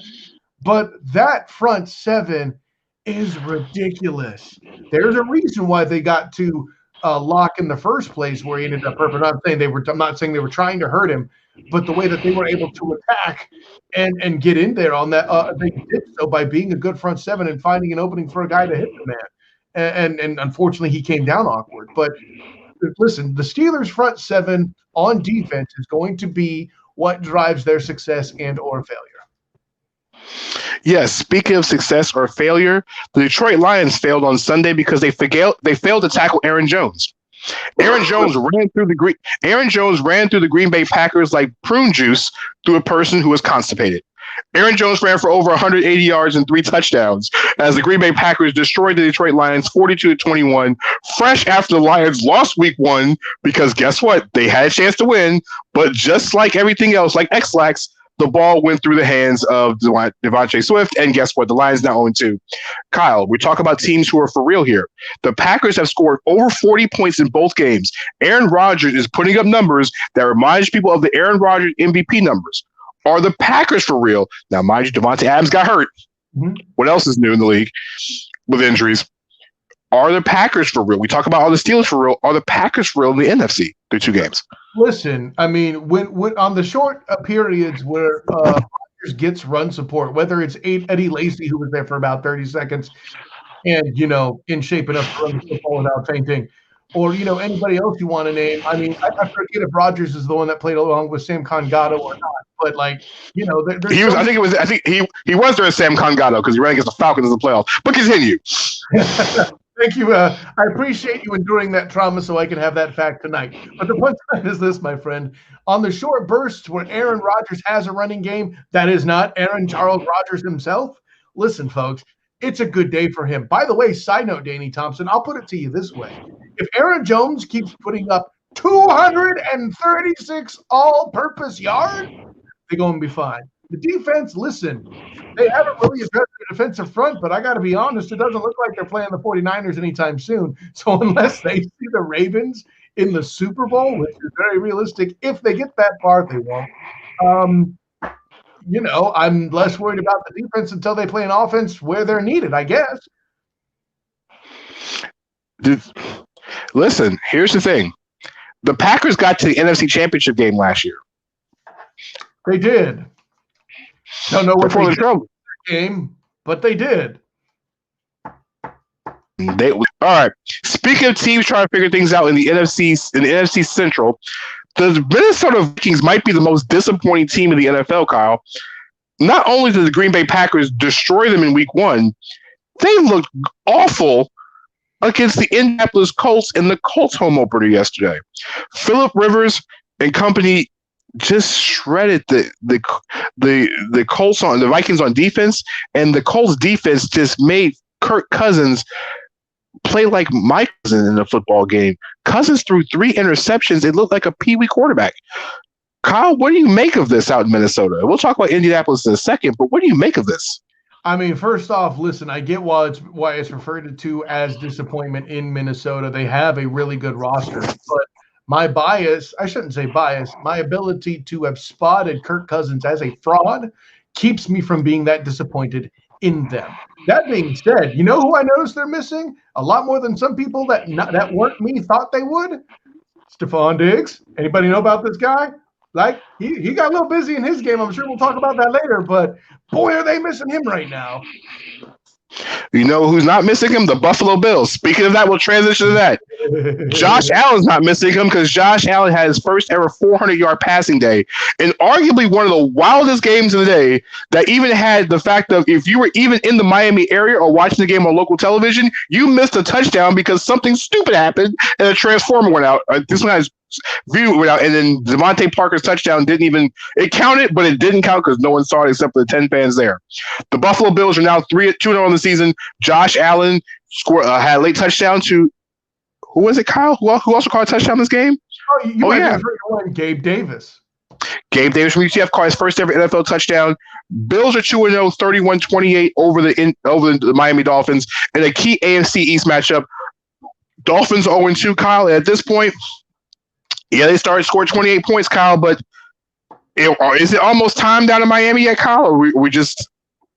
but that front seven is ridiculous. There's a reason why they got to Lock in the first place, where he ended up hurt. I'm not saying they were trying to hurt him, but the way that they were able to attack and get in there on that, they did so by being a good front seven and finding an opening for a guy to hit the man. And unfortunately, he came down awkward. But listen, the Steelers' front seven on defense is going to be what drives their success and or failure. Yes, speaking of success or failure, the Detroit Lions failed on Sunday because they failed to tackle Aaron Jones. Aaron Jones ran through the Green Bay Packers like prune juice through a person who was constipated. Aaron Jones ran for over 180 yards and 3 touchdowns as the Green Bay Packers destroyed the Detroit Lions 42-21, fresh after the Lions lost week 1 because guess what? They had a chance to win, but just like everything else, like X-Lax, the ball went through the hands of Devontae Swift, and guess what? The Lions now 0-2. Kyle, we talk about teams who are for real here. The Packers have scored over 40 points in both games. Aaron Rodgers is putting up numbers that reminds people of the Aaron Rodgers MVP numbers. Are the Packers for real? Now, mind you, Devontae Adams got hurt. Mm-hmm. What else is new in the league with injuries? Are the Packers for real? We talk about all the Steelers for real. Are the Packers for real in the NFC through 2 games? Listen, I mean, when on the short periods where Rodgers gets run support, whether it's Eddie Lacy, who was there for about 30 seconds and, in shape enough to run the football without fainting, or, anybody else you want to name. I mean, I forget if Rodgers is the one that played along with Sam Congato or not, but I think he was there as Sam Congato because he ran against the Falcons in the playoffs. But continue. Thank you. I appreciate you enduring that trauma so I can have that fact tonight. But the punchline is this, my friend. On the short bursts where Aaron Rodgers has a running game that is not Aaron Charles Rodgers himself, listen, folks, it's a good day for him. By the way, side note, Danny Thompson, I'll put it to you this way. If Aaron Jones keeps putting up 236 all-purpose yards, they're going to be fine. The defense, listen, they haven't really addressed the defensive front, but I got to be honest, it doesn't look like they're playing the 49ers anytime soon. So unless they see the Ravens in the Super Bowl, which is very realistic, if they get that far, they won't. I'm less worried about the defense until they play an offense where they're needed, I guess. Listen, here's the thing. The Packers got to the NFC Championship game last year. They did. Don't know what they did in the game, but they did. All right. Speaking of teams trying to figure things out in the NFC Central, the Minnesota Vikings might be the most disappointing team in the NFL, Kyle. Not only did the Green Bay Packers destroy them in week 1, they looked awful against the Indianapolis Colts in the Colts home opener yesterday. Phillip Rivers and company just shredded the Colts on the Vikings on defense, and the Colts defense just made Kirk Cousins play like Mike Cousins in a football game. Cousins threw 3 interceptions. It looked like a peewee quarterback. Kyle, what do you make of this out in Minnesota? We'll talk about Indianapolis in a second, but what do you make of this? I mean, first off, listen, I get why it's referred to as disappointment in Minnesota. They have a really good roster, but my bias, I shouldn't say bias, my ability to have spotted Kirk Cousins as a fraud keeps me from being that disappointed in them. That being said, you know who I noticed they're missing? A lot more than some people that weren't me thought they would? Stephon Diggs. Anybody know about this guy? Like, he got a little busy in his game. I'm sure we'll talk about that later, but boy, are they missing him right now. You know who's not missing him? The Buffalo Bills. Speaking of that, we'll transition to that. Josh Allen's not missing him because Josh Allen had his first ever 400-yard passing day, and arguably one of the wildest games of the day that even had the fact of if you were even in the Miami area or watching the game on local television, you missed a touchdown because something stupid happened and a transformer went out. This one has view went out, and then Devontae Parker's touchdown it counted, but it didn't count because no one saw it except for the 10 fans there. The Buffalo Bills are now 3-2-0 on the season. Josh Allen had a late touchdown to who was it, Kyle? Who also caught a touchdown in this game? Gabe Davis. Gabe Davis from UCF caught his first ever NFL touchdown. Bills are 2-0, 31-28 over the Miami Dolphins in a key AFC East matchup. Dolphins 0-2, Kyle. And at this point, they scored 28 points, Kyle. But is it almost time down in Miami yet, Kyle? Or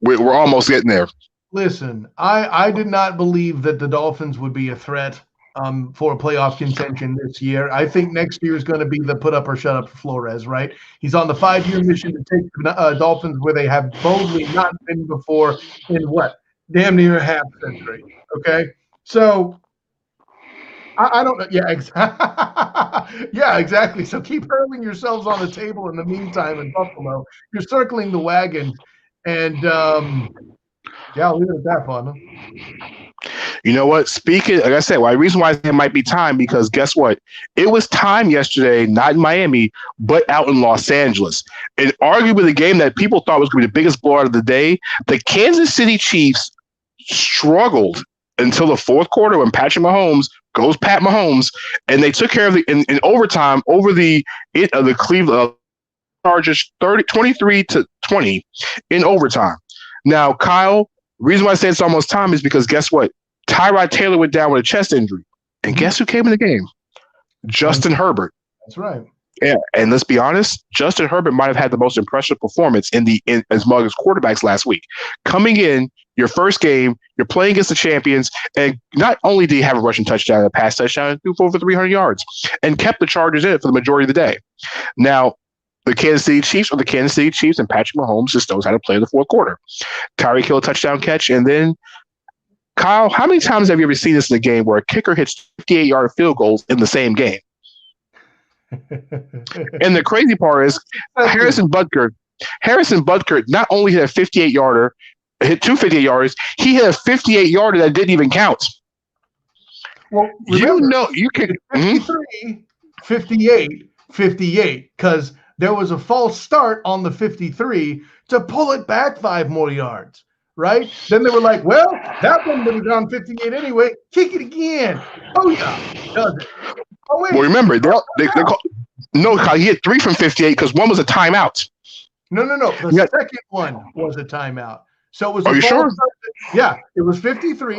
we're almost getting there. Listen, I did not believe that the Dolphins would be a threat for a playoff contention this year. I think next year is going to be the put up or shut up for Flores, right? He's on the 5-year mission to take the Dolphins where they have boldly not been before in damn near a half century. Okay, so I don't know. Yeah, exactly. Yeah, exactly. So keep hurling yourselves on the table in the meantime in Buffalo. You're circling the wagon, and I'll leave it at that, partner. You know what? Speaking, like I said, the reason why it might be time because guess what? It was time yesterday, not in Miami, but out in Los Angeles. And arguably the game that people thought was going to be the biggest blowout of the day, the Kansas City Chiefs struggled until the fourth quarter when Patrick Mahomes goes Pat Mahomes, and they took care of in overtime over the Cleveland Chargers 23-20 in overtime. Now, Kyle, reason why I say it's almost time is because guess what? Tyrod Taylor went down with a chest injury. And guess who came in the game? Justin Herbert. That's right. Yeah, and let's be honest, Justin Herbert might have had the most impressive performance as among his quarterbacks last week. Coming in, your first game, you're playing against the champions, and not only did he have a rushing touchdown and a pass touchdown, he threw for over 300 yards and kept the Chargers in it for the majority of the day. Now, the Kansas City Chiefs are the Kansas City Chiefs, and Patrick Mahomes just knows how to play in the fourth quarter. Tyreek Hill touchdown catch, and then Kyle, how many times have you ever seen this in a game where a kicker hits 58-yard field goals in the same game? And the crazy part is Harrison Butker not only hit a 58-yarder, hit two 58-yarders, he hit a 58-yarder that didn't even count. Well, remember, you can 53, 58, 58, because there was a false start on the 53 to pull it back 5 more yards. Right? Then they were like, well, that one would have gone 58 anyway. Kick it again. Oh, yeah. Does it? Oh, wait. Well, remember, Kyle, he hit 3 from 58 because one was a timeout. No. The second one was a timeout. So it was Are you sure? Yeah, it was 53.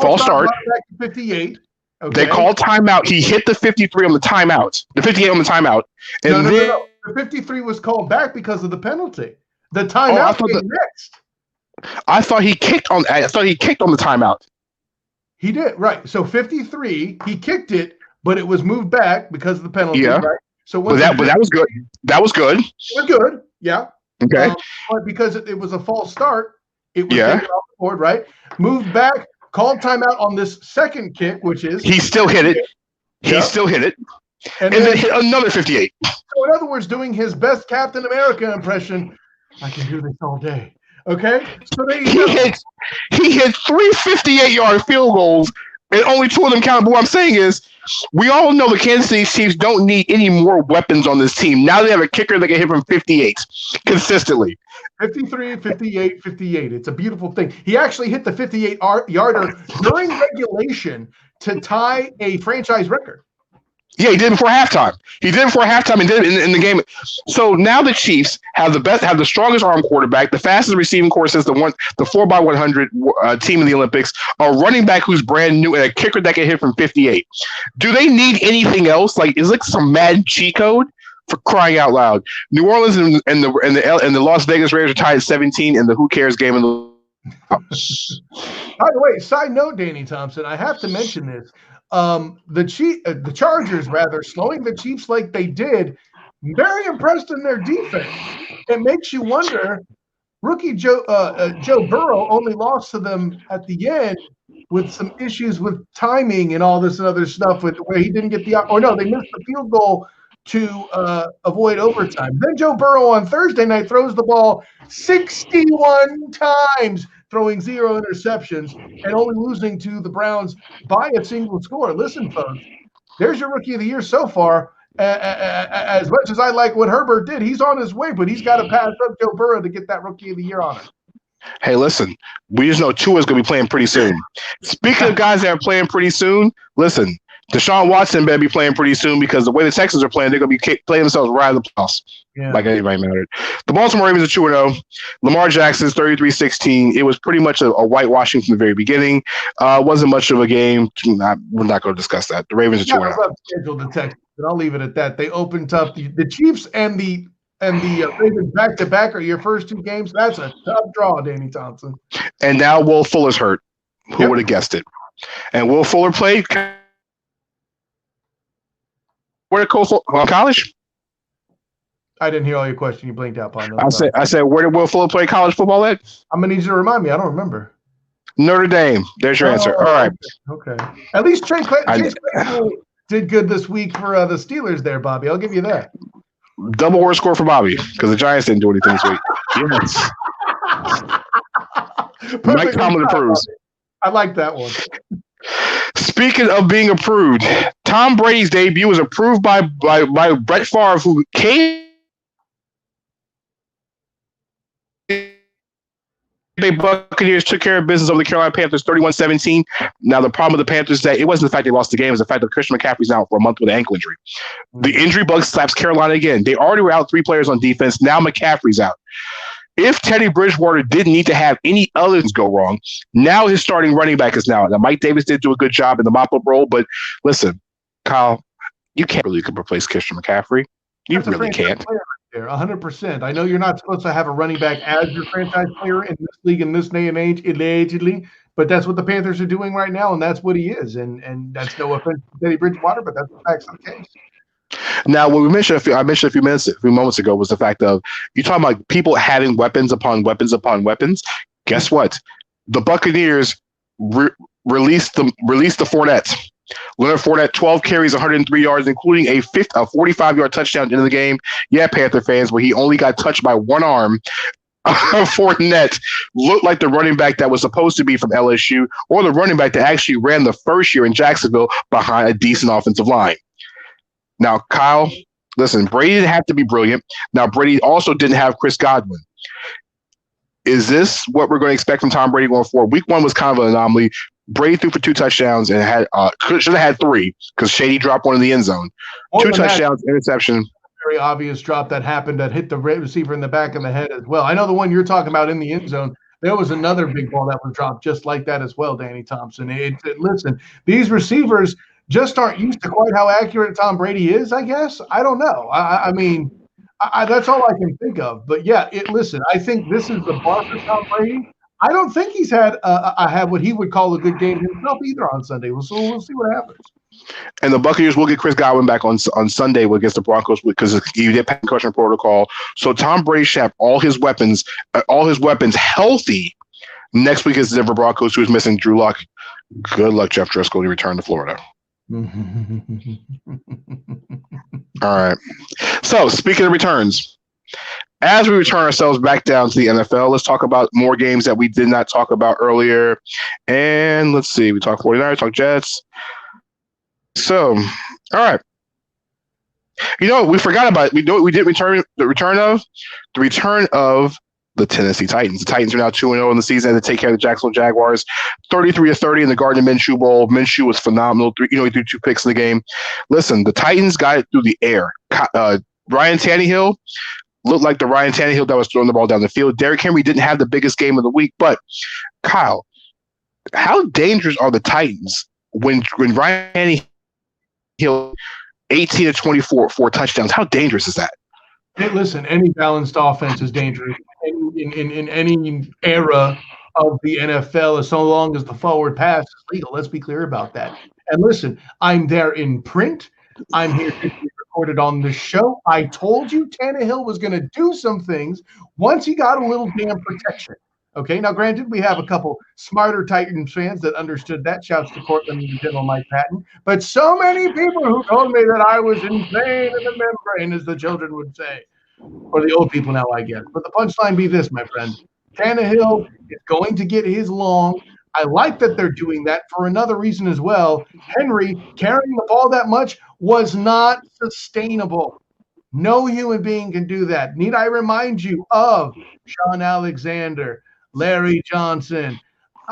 False start. Back to 58. Okay. They called timeout. He hit the 53 on the timeout. The 58 on the timeout. And no. The 53 was called back because of the penalty. The timeout came next. I thought he kicked on the timeout. He did, right. So 53, he kicked it, but it was moved back because of the penalty, right? So that was good. That was good. It was good, yeah. Okay. But because it was a false start, it was taken off the board, right? Moved back, called timeout on this second kick, which is he still hit it. He still hit it. And then hit another 58. So in other words, doing his best Captain America impression, I can do this all day. Okay, so he hit 3 58-yard field goals, and only 2 of them counted. But what I'm saying is, we all know the Kansas City Chiefs don't need any more weapons on this team. Now they have a kicker that can hit from 58 consistently. 53, 58, 58. It's a beautiful thing. He actually hit the 58-yarder during regulation to tie a franchise record. Yeah, he did it before halftime. He did it before halftime and did it in the game. So now the Chiefs have the strongest arm quarterback, the fastest receiving core since the 4x100 team in the Olympics, a running back who's brand new, and a kicker that can hit from 58. Do they need anything else? Like, is it some mad cheat code? For crying out loud! New Orleans and the Las Vegas Raiders are tied at 17 in the who cares game in the. By the way, side note, Danny Thompson, I have to mention this. The Chargers, rather, slowing the Chiefs like they did, very impressed in their defense. It makes you wonder, rookie Joe Burrow only lost to them at the end with some issues with timing and all this and other stuff where he didn't get they missed the field goal to avoid overtime. Then Joe Burrow on Thursday night throws the ball 61 times, throwing 0 interceptions and only losing to the Browns by a single score. Listen, folks, there's your rookie of the year so far. As much as I like what Herbert did, he's on his way, but he's got to pass up Joe Burrow to get that rookie of the year honor. Hey, listen, we just know Tua's going to be playing pretty soon. Speaking of guys that are playing pretty soon, listen, Deshaun Watson better be playing pretty soon because the way the Texans are playing, they're going to be playing themselves right in the playoffs. Yeah. Like anybody mattered. The Baltimore Ravens are 2-0. Lamar Jackson's 33-16. It was pretty much a whitewashing from the very beginning. Wasn't much of a game. We're not going to discuss that. The Ravens are 2-0. Scheduled the Texans, but I'll leave it at that. They opened up the Chiefs and the Ravens back to back are your first two games. That's a tough draw, Danny Thompson. And now Will Fuller's hurt. Who would have guessed it? And Will Fuller played. Where did Cole college? I didn't hear all your question. You blinked out, partner. I said, where did Will Fuller play college football at? I'm gonna need you to remind me. I don't remember. Notre Dame. There's your answer. All right. Okay. At least Chase Claypool did good this week for the Steelers there, Bobby. I'll give you that. Double worst score for Bobby because the Giants didn't do anything this week. Yes. Mike Tomlin approves. I like that one. Speaking of being approved, Tom Brady's debut was approved by Brett Favre, who came. The Buccaneers took care of business over the Carolina Panthers 31-17. Now, the problem with the Panthers is that it wasn't the fact they lost the game, it was the fact that Christian McCaffrey's out for a month with an ankle injury. The injury bug slaps Carolina again. They already were out 3 players on defense. Now McCaffrey's out. If Teddy Bridgewater didn't need to have any others go wrong, now his starting running back is now. Now, Mike Davis did do a good job in the mop-up role, but listen, Kyle, you can't really replace Christian McCaffrey. You really can't. 100%. I know you're not supposed to have a running back as your franchise player in this league in this day and age, allegedly, but that's what the Panthers are doing right now, and that's what he is. And that's no offense to Teddy Bridgewater, but that's the facts of the case. Now, what I mentioned a few moments ago was the fact of you talking about people having weapons upon weapons upon weapons. Guess what? The Buccaneers released the Fournette. Leonard Fournette, 12 carries, 103 yards, including a 45-yard touchdown at the end of the game. Yeah, Panther fans, but he only got touched by one arm. Fournette looked like the running back that was supposed to be from LSU or the running back that actually ran the first year in Jacksonville behind a decent offensive line. Now, Kyle, listen, Brady didn't have to be brilliant. Now, Brady also didn't have Chris Godwin. Is this what we're going to expect from Tom Brady going forward? Week 1 was kind of an anomaly. Brady threw for 2 touchdowns and should have had 3 because Shady dropped one in the end zone. 2 touchdowns, interception. Very obvious drop that happened that hit the receiver in the back of the head as well. I know the one you're talking about in the end zone. There was another big ball that was dropped just like that as well, Danny Thompson. Listen, these receivers just aren't used to quite how accurate Tom Brady is, I guess. I don't know. I mean, that's all I can think of. But, yeah, listen, I think this is the bar for Tom Brady. I don't think he's had what he would call a good game himself either on Sunday. We'll see what happens. And the Buccaneers will get Chris Godwin back on Sunday against the Broncos because he did concussion protocol. So Tom Brady should have all his weapons healthy next week against the Denver Broncos, who's missing Drew Luck. Good luck, Jeff Driscoll, to return to Florida. All right. So speaking of returns, as we return ourselves back down to the NFL, let's talk about more games that we did not talk about earlier. And let's see, we talked 49ers, talked Jets. So, all right. You know, we forgot about it. We did return the return of the Tennessee Titans. The Titans are now 2-0 in the season to take care of the Jacksonville Jaguars, 33-30 in the Gardner Minshew Bowl. Minshew was phenomenal. He threw 2 picks in the game. Listen, the Titans got it through the air. Ryan Tannehill looked like the Ryan Tannehill that was throwing the ball down the field. Derrick Henry didn't have the biggest game of the week, but Kyle, how dangerous are the Titans when Ryan Tannehill 18-24 4 touchdowns? How dangerous is that? Hey, listen, any balanced offense is dangerous in any era of the NFL, as so long as the forward pass is legal. Let's be clear about that. And listen, I'm there in print. I'm here to be recorded on the show. I told you Tannehill was going to do some things once he got a little damn protection. Okay, now granted, we have a couple smarter Titans fans that understood that. Shouts to Portland and General Mike Patton. But so many people who told me that I was insane in the membrane, as the children would say. Or the old people now, I guess. But the punchline be this, my friend. Tannehill is going to get his long. I like that they're doing that for another reason as well. Henry carrying the ball that much was not sustainable. No human being can do that. Need I remind you of Sean Alexander, Larry Johnson.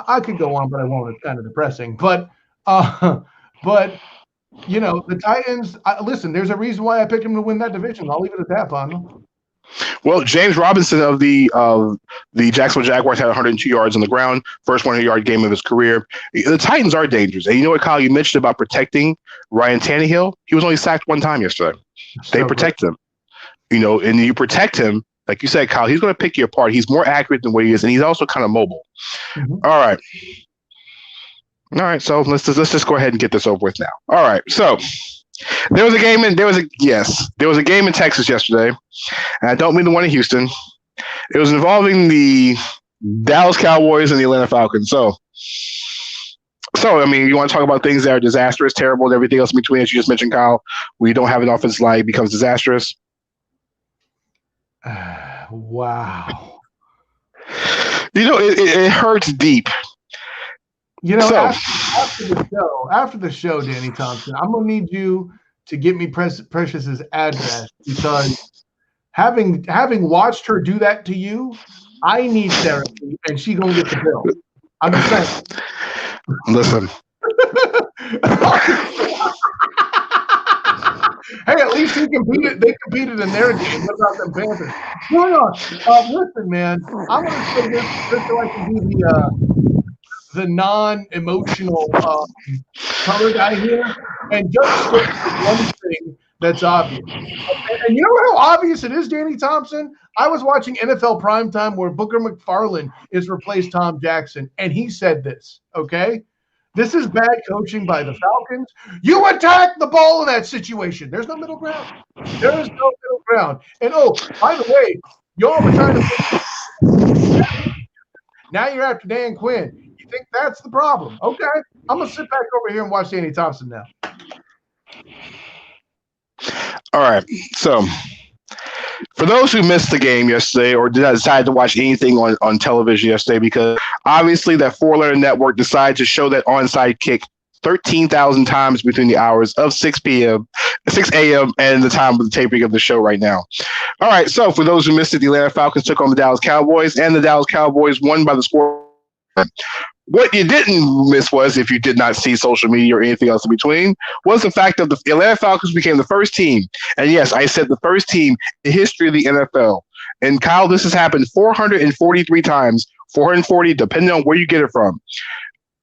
I could go on, but I won't. It's kind of depressing. But you know, the Titans. Listen, there's a reason why I picked them to win that division. I'll leave it at that, Pano. Well, James Robinson of the Jacksonville Jaguars had 102 yards on the ground, first 100-yard game of his career. The Titans are dangerous. And you know what, Kyle, you mentioned about protecting Ryan Tannehill? He was only sacked one time yesterday. They protect him. You know, and you protect him, like you said, Kyle, he's going to pick you apart. He's more accurate than what he is, and he's also kind of mobile. Mm-hmm. All right, so let's just go ahead and get this over with now. All right, so there was a game in Texas yesterday, and I don't mean the one in Houston. It was involving the Dallas Cowboys and the Atlanta Falcons. So I mean, you want to talk about things that are disastrous, terrible, and everything else in between, as you just mentioned, Kyle, where you don't have an offensive line, it becomes disastrous. Wow. You know, it hurts deep. You know, after the show, Danny Thompson, I'm gonna need you to get me Precious's address, because having watched her do that to you, I need therapy, and she gonna get the bill. I'm just saying. Listen. Hey, at least they competed in their game. What about them Panthers? No. Listen, man. I'm gonna say this just so I can be the non-emotional color guy here, and just for one thing that's obvious. And you know how obvious it is, Danny Thompson? I was watching NFL Primetime where Booker McFarland is replaced Tom Jackson, and he said this, okay? This is bad coaching by the Falcons. You attack the ball in that situation. There's no middle ground. There is no middle ground. And, oh, by the way, y'all were trying to – now you're after Dan Quinn. You think that's the problem? Okay. I'm going to sit back over here and watch Danny Thompson now. All right. So – for those who missed the game yesterday or did not decide to watch anything on television yesterday, because obviously that four-letter network decided to show that onside kick 13,000 times between the hours of 6 a.m. and the time of the taping of the show right now. All right, so for those who missed it, the Atlanta Falcons took on the Dallas Cowboys, and the Dallas Cowboys won by the score. What you didn't miss was, if you did not see social media or anything else in between, was the fact that the Atlanta Falcons became the first team, and yes, I said the first team in the history of the NFL. And Kyle, this has happened 443 times, 440 depending on where you get it from.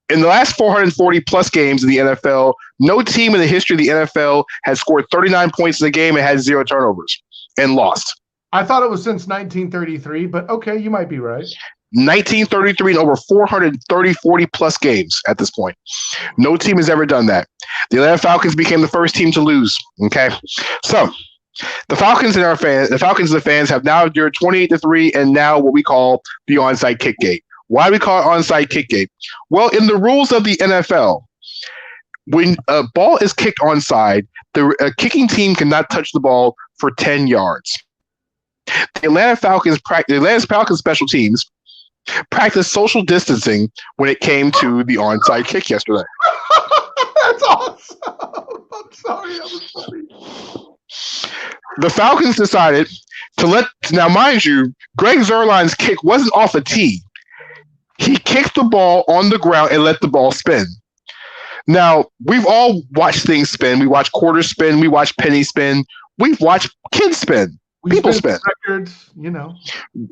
In the last 440 plus games in the NFL, no team in the history of the NFL has scored 39 points in a game and had 0 turnovers and lost. I thought it was since 1933, but okay, you might be right. 1933 and over 40 plus games at this point. No team has ever done that. The Atlanta Falcons became the first team to lose. Okay. So the Falcons and the fans have now endured 28-3 and now what we call the onside kick gate. Why do we call it onside kick gate? Well, in the rules of the NFL, when a ball is kicked onside, the kicking team cannot touch the ball for 10 yards. The Atlanta Falcons special teams practiced social distancing when it came to the onside kick yesterday. That's awesome. I'm sorry. That was funny. The Falcons decided to now mind you, Greg Zuerlein's kick wasn't off a tee. He kicked the ball on the ground and let the ball spin. Now, we've all watched things spin. We watch quarters spin. We watch penny spin. We've watched kids spin. People spin. Records, you know.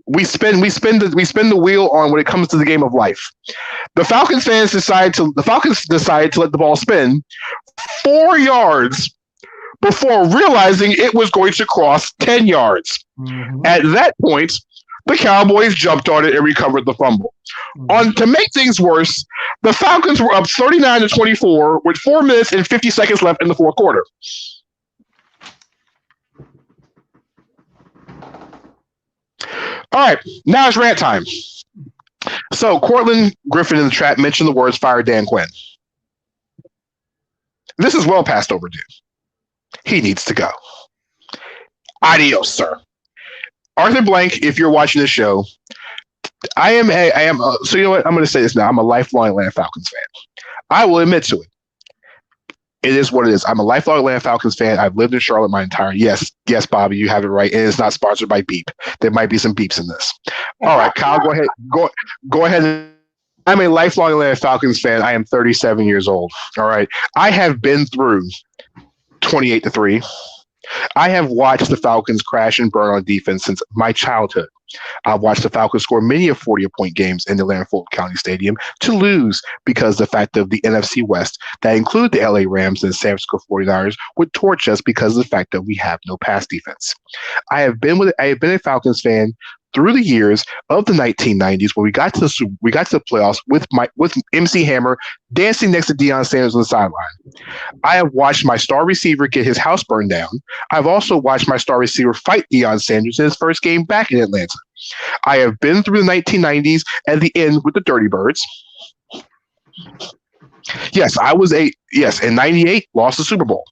We spin the wheel on when it comes to the game of life. The Falcons decided to let the ball spin 4 yards before realizing it was going to cross 10 yards. Mm-hmm. At that point, the Cowboys jumped on it and recovered the fumble. Mm-hmm. To make things worse, the Falcons were up 39-24 with 4 minutes and 50 seconds left in the fourth quarter. All right, now it's rant time. So Cortland Griffin in the chat mentioned the words "fire Dan Quinn." This is well past overdue. He needs to go. Adios, sir. Arthur Blank, if you're watching this show, so you know what? I'm going to say this now. I'm a lifelong Atlanta Falcons fan. I will admit to it. It is what it is. I'm a lifelong Atlanta Falcons fan. I've lived in Charlotte my entire. Yes, Bobby, you have it right. And it's not sponsored by Beep. There might be some beeps in this. All right, Kyle, go ahead. Go ahead. I'm a lifelong Atlanta Falcons fan. I am 37 years old. All right, I have been through 28-3. I have watched the Falcons crash and burn on defense since my childhood. I've watched the Falcons score many of 40-point games in the Atlanta Fulton County Stadium to lose because the fact of the NFC West that include the LA Rams and the San Francisco 49ers would torch us because of the fact that we have no pass defense. I have been a Falcons fan through the years of the 1990s when we got to the playoffs with MC Hammer dancing next to Deion Sanders on the sideline. I have watched my star receiver get his house burned down. I've also watched my star receiver fight Deion Sanders in his first game back in Atlanta. I have been through the 1990s at the end with the Dirty Birds. Yes, in 98, lost the Super Bowl.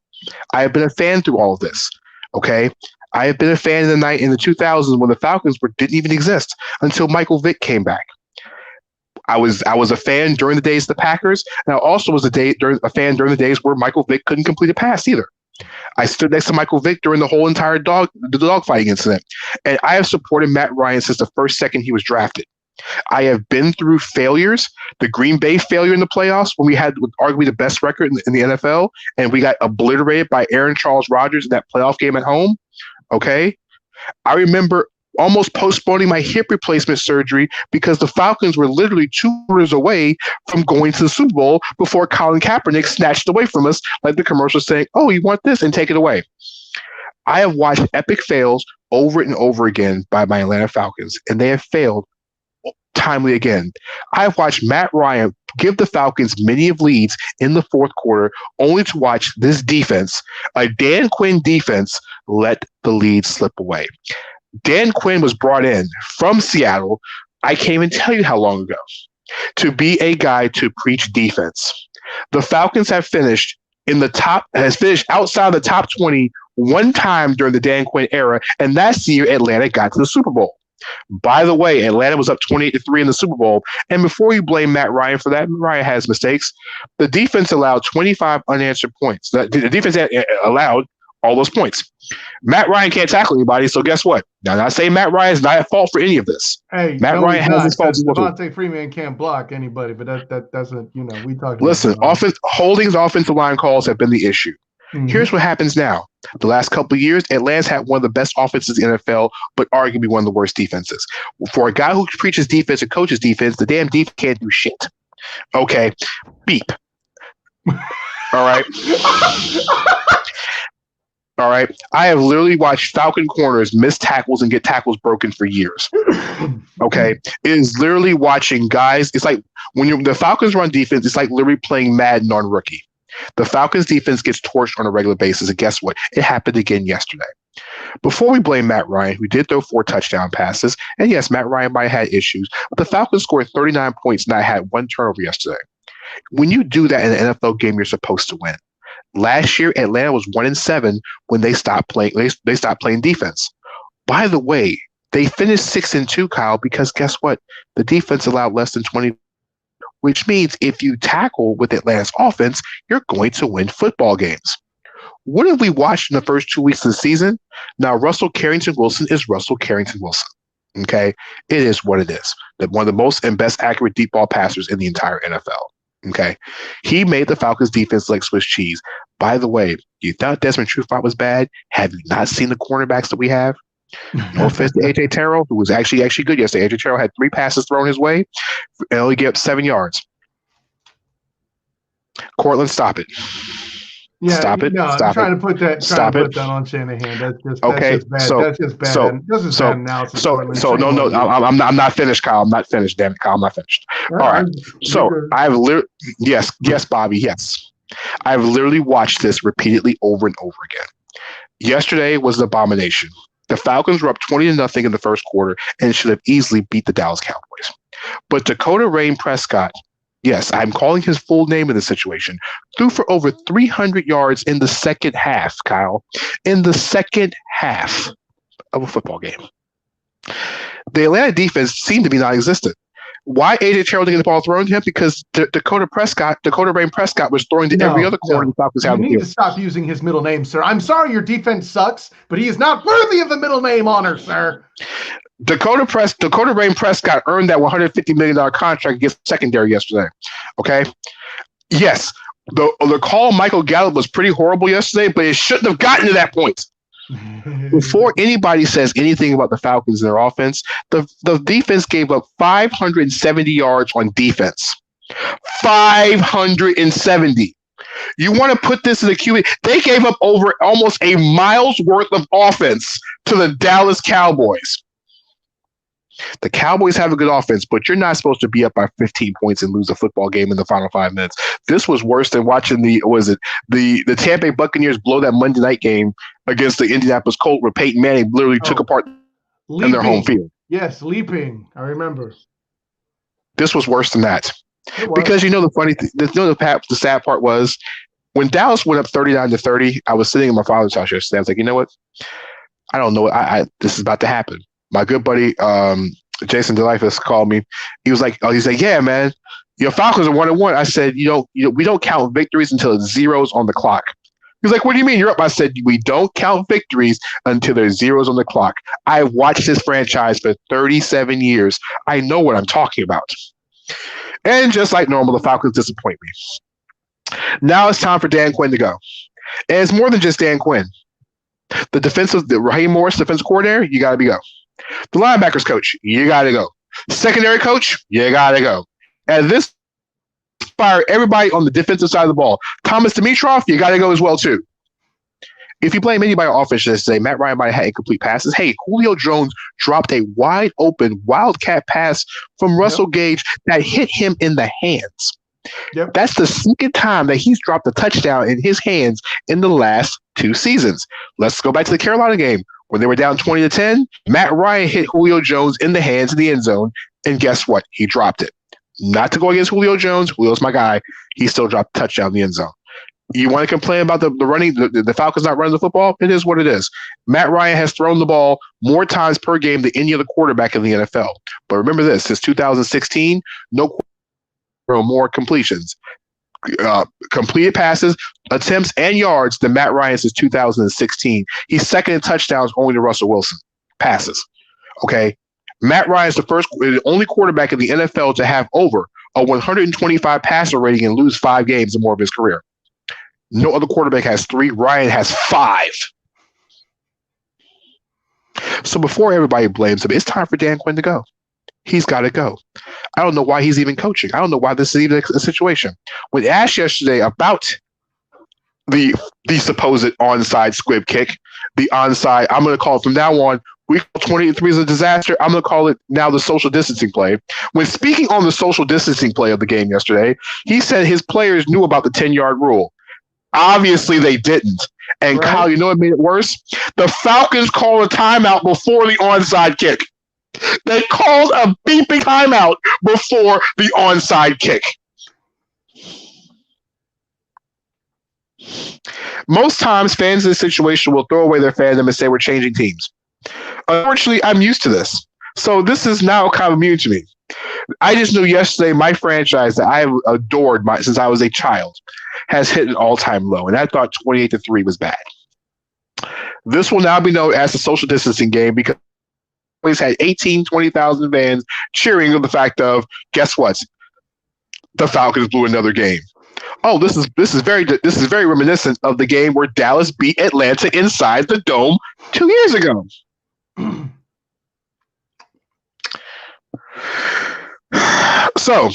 I have been a fan through all of this. Okay. I have been a fan in the 2000s when the Falcons didn't even exist until Michael Vick came back. I was a fan during the days of the Packers, and I also was a fan during the days where Michael Vick couldn't complete a pass either. I stood next to Michael Vick during the whole entire dogfighting incident, and I have supported Matt Ryan since the first second he was drafted. I have been through failures, the Green Bay failure in the playoffs when we had arguably the best record in the NFL, and we got obliterated by Aaron Charles Rodgers in that playoff game at home. Okay. I remember almost postponing my hip replacement surgery because the Falcons were literally 2 years away from going to the Super Bowl before Colin Kaepernick snatched it away from us, like the commercial saying, "Oh, you want this?" and take it away. I have watched epic fails over and over again by my Atlanta Falcons, and they have failed timely again. I've watched Matt Ryan give the Falcons many of leads in the fourth quarter, only to watch this defense, a Dan Quinn defense, let the lead slip away. Dan Quinn was brought in from Seattle, I can't even tell you how long ago, to be a guy to preach defense. The Falcons have finished outside the top 20 one time during the Dan Quinn era, and that's the year Atlanta got to the Super Bowl. By the way, Atlanta was up 28-3 in the Super Bowl. And before you blame Matt Ryan for that, Ryan has mistakes. The defense allowed 25 unanswered points. The defense allowed all those points. Matt Ryan can't tackle anybody, so guess what? Now, I'm not saying Matt Ryan is not at fault for any of this. Hey, Matt Ryan has his faults. Devontae Freeman can't block anybody, but that doesn't, we talked. Listen, Holdings offensive line calls have been the issue. Mm-hmm. Here's what happens now. The last couple of years, Atlanta's had one of the best offenses in the NFL, but arguably one of the worst defenses. For a guy who preaches defense and coaches defense, the damn defense can't do shit. Okay, beep. All right. All right. I have literally watched Falcon corners miss tackles and get tackles broken for years. Okay. It is literally watching guys. It's like when the Falcons run defense, it's like literally playing Madden on rookie. The Falcons defense gets torched on a regular basis, and guess what? It happened again yesterday. Before we blame Matt Ryan, who did throw 4 touchdown passes, and yes, Matt Ryan might have had issues, but the Falcons scored 39 points and I had 1 turnover yesterday. When you do that in an NFL game, you're supposed to win. Last year, Atlanta was 1-7 when they stopped playing. They stopped playing defense. By the way, they finished 6-2, Kyle, because guess what? The defense allowed less than 20. Which means if you tackle with Atlanta's offense, you're going to win football games. What have we watched in the first 2 weeks of the season? Now, Russell Carrington Wilson is Russell Carrington Wilson. Okay? It is what it is. One of the most and best accurate deep ball passers in the entire NFL. Okay? He made the Falcons defense like Swiss cheese. By the way, you thought Desmond Trufant was bad? Have you not seen the cornerbacks that we have? No offense to AJ Terrell, who was actually good yesterday. AJ Terrell had 3 passes thrown his way and only gave up 7 yards. Cortland, stop it. Yeah, stop it. No, stop trying it. to put that. Stop trying it. to put that on Shanahan. That's just bad. So that's just bad. Bad analysis. No. I'm not finished, Kyle. I'm not finished. Damn it, Kyle. I'm not finished. All right. So I've literally, yes, Bobby, yes. I've literally watched this repeatedly over and over again. Yesterday was an abomination. The Falcons were up 20-0 in the first quarter and should have easily beat the Dallas Cowboys. But Dakota Rain Prescott, yes, I'm calling his full name in this situation, threw for over 300 yards in the second half, Kyle. In the second half of a football game. The Atlanta defense seemed to be non-existent. Why AJ Terrell didn't get the ball thrown to him? Because Dakota Rain Prescott was throwing to every other corner. You need to stop using his middle name, sir. I'm sorry your defense sucks, but he is not worthy of the middle name honor, sir. Dakota Rain Prescott earned that $150 million contract against secondary yesterday. Okay? Yes, the call Michael Gallup was pretty horrible yesterday, but it shouldn't have gotten to that point. Before anybody says anything about the Falcons and their offense, the defense gave up 570 yards on defense. 570. You want to put this in the QB? They gave up over almost a mile's worth of offense to the Dallas Cowboys. The Cowboys have a good offense, but you're not supposed to be up by 15 points and lose a football game in the final 5 minutes. This was worse than watching the Tampa Bay Buccaneers blow that Monday night game against the Indianapolis Colts, where Peyton Manning literally took apart in their home field. Yes, leaping. I remember. This was worse than that. Because the sad part was when Dallas went up 39-30, I was sitting in my father's house yesterday. I was like, you know what? I don't know what this is about to happen. My good buddy Jason DeLifus called me. He was like, yeah, man, your Falcons are 1-1. I said, we don't count victories until it's zeros on the clock. He was like, what do you mean you're up? I said, we don't count victories until there's zeros on the clock. I've watched this franchise for 37 years. I know what I'm talking about. And just like normal, the Falcons disappoint me. Now it's time for Dan Quinn to go. And it's more than just Dan Quinn. The Raheem Morris, defensive coordinator, you got to go. The linebackers coach, you got to go. Secondary coach, you got to go. And this fire everybody on the defensive side of the ball. Thomas Dimitroff, you got to go as well, too. If you blame anybody on offense yesterday, Matt Ryan might have had incomplete passes. Hey, Julio Jones dropped a wide open wildcat pass from Russell Gage that hit him in the hands. Yep. That's the second time that he's dropped a touchdown in his hands in the last 2 seasons. Let's go back to the Carolina game. When they were down 20-10, Matt Ryan hit Julio Jones in the hands in the end zone, and guess what? He dropped it. Not to go against Julio Jones. Julio's my guy. He still dropped a touchdown in the end zone. You want to complain about the running, the Falcons not running the football? It is what it is. Matt Ryan has thrown the ball more times per game than any other quarterback in the NFL. But remember this, since 2016, no more completions. Completed passes, attempts, and yards than Matt Ryan since 2016. He's second in touchdowns only to Russell Wilson. Passes. Okay. Matt Ryan is the only quarterback in the NFL to have over a 125 passer rating and lose 5 games or more of his career. No other quarterback has 3. Ryan has 5. So before everybody blames him, it's time for Dan Quinn to go. He's got to go. I don't know why he's even coaching. I don't know why this is even a situation. When asked yesterday about the supposed onside squib kick, the onside, I'm going to call it from now on, week 23 is a disaster. I'm going to call it now the social distancing play. When speaking on the social distancing play of the game yesterday, he said his players knew about the 10-yard rule. Obviously, they didn't. And right. Kyle, you know what made it worse? The Falcons called a timeout before the onside kick. They called a beeping timeout before the onside kick. Most times, fans in this situation will throw away their fandom and say we're changing teams. Unfortunately, I'm used to this. So this is now kind of immune to me. I just knew yesterday my franchise that I have adored since I was a child has hit an all-time low, and I thought 28-3 was bad. This will now be known as the social distancing game because we always had 18, 20,000 fans cheering on the fact of, guess what? The Falcons blew another game. Oh, this is very reminiscent of the game where Dallas beat Atlanta inside the dome 2 years ago. So,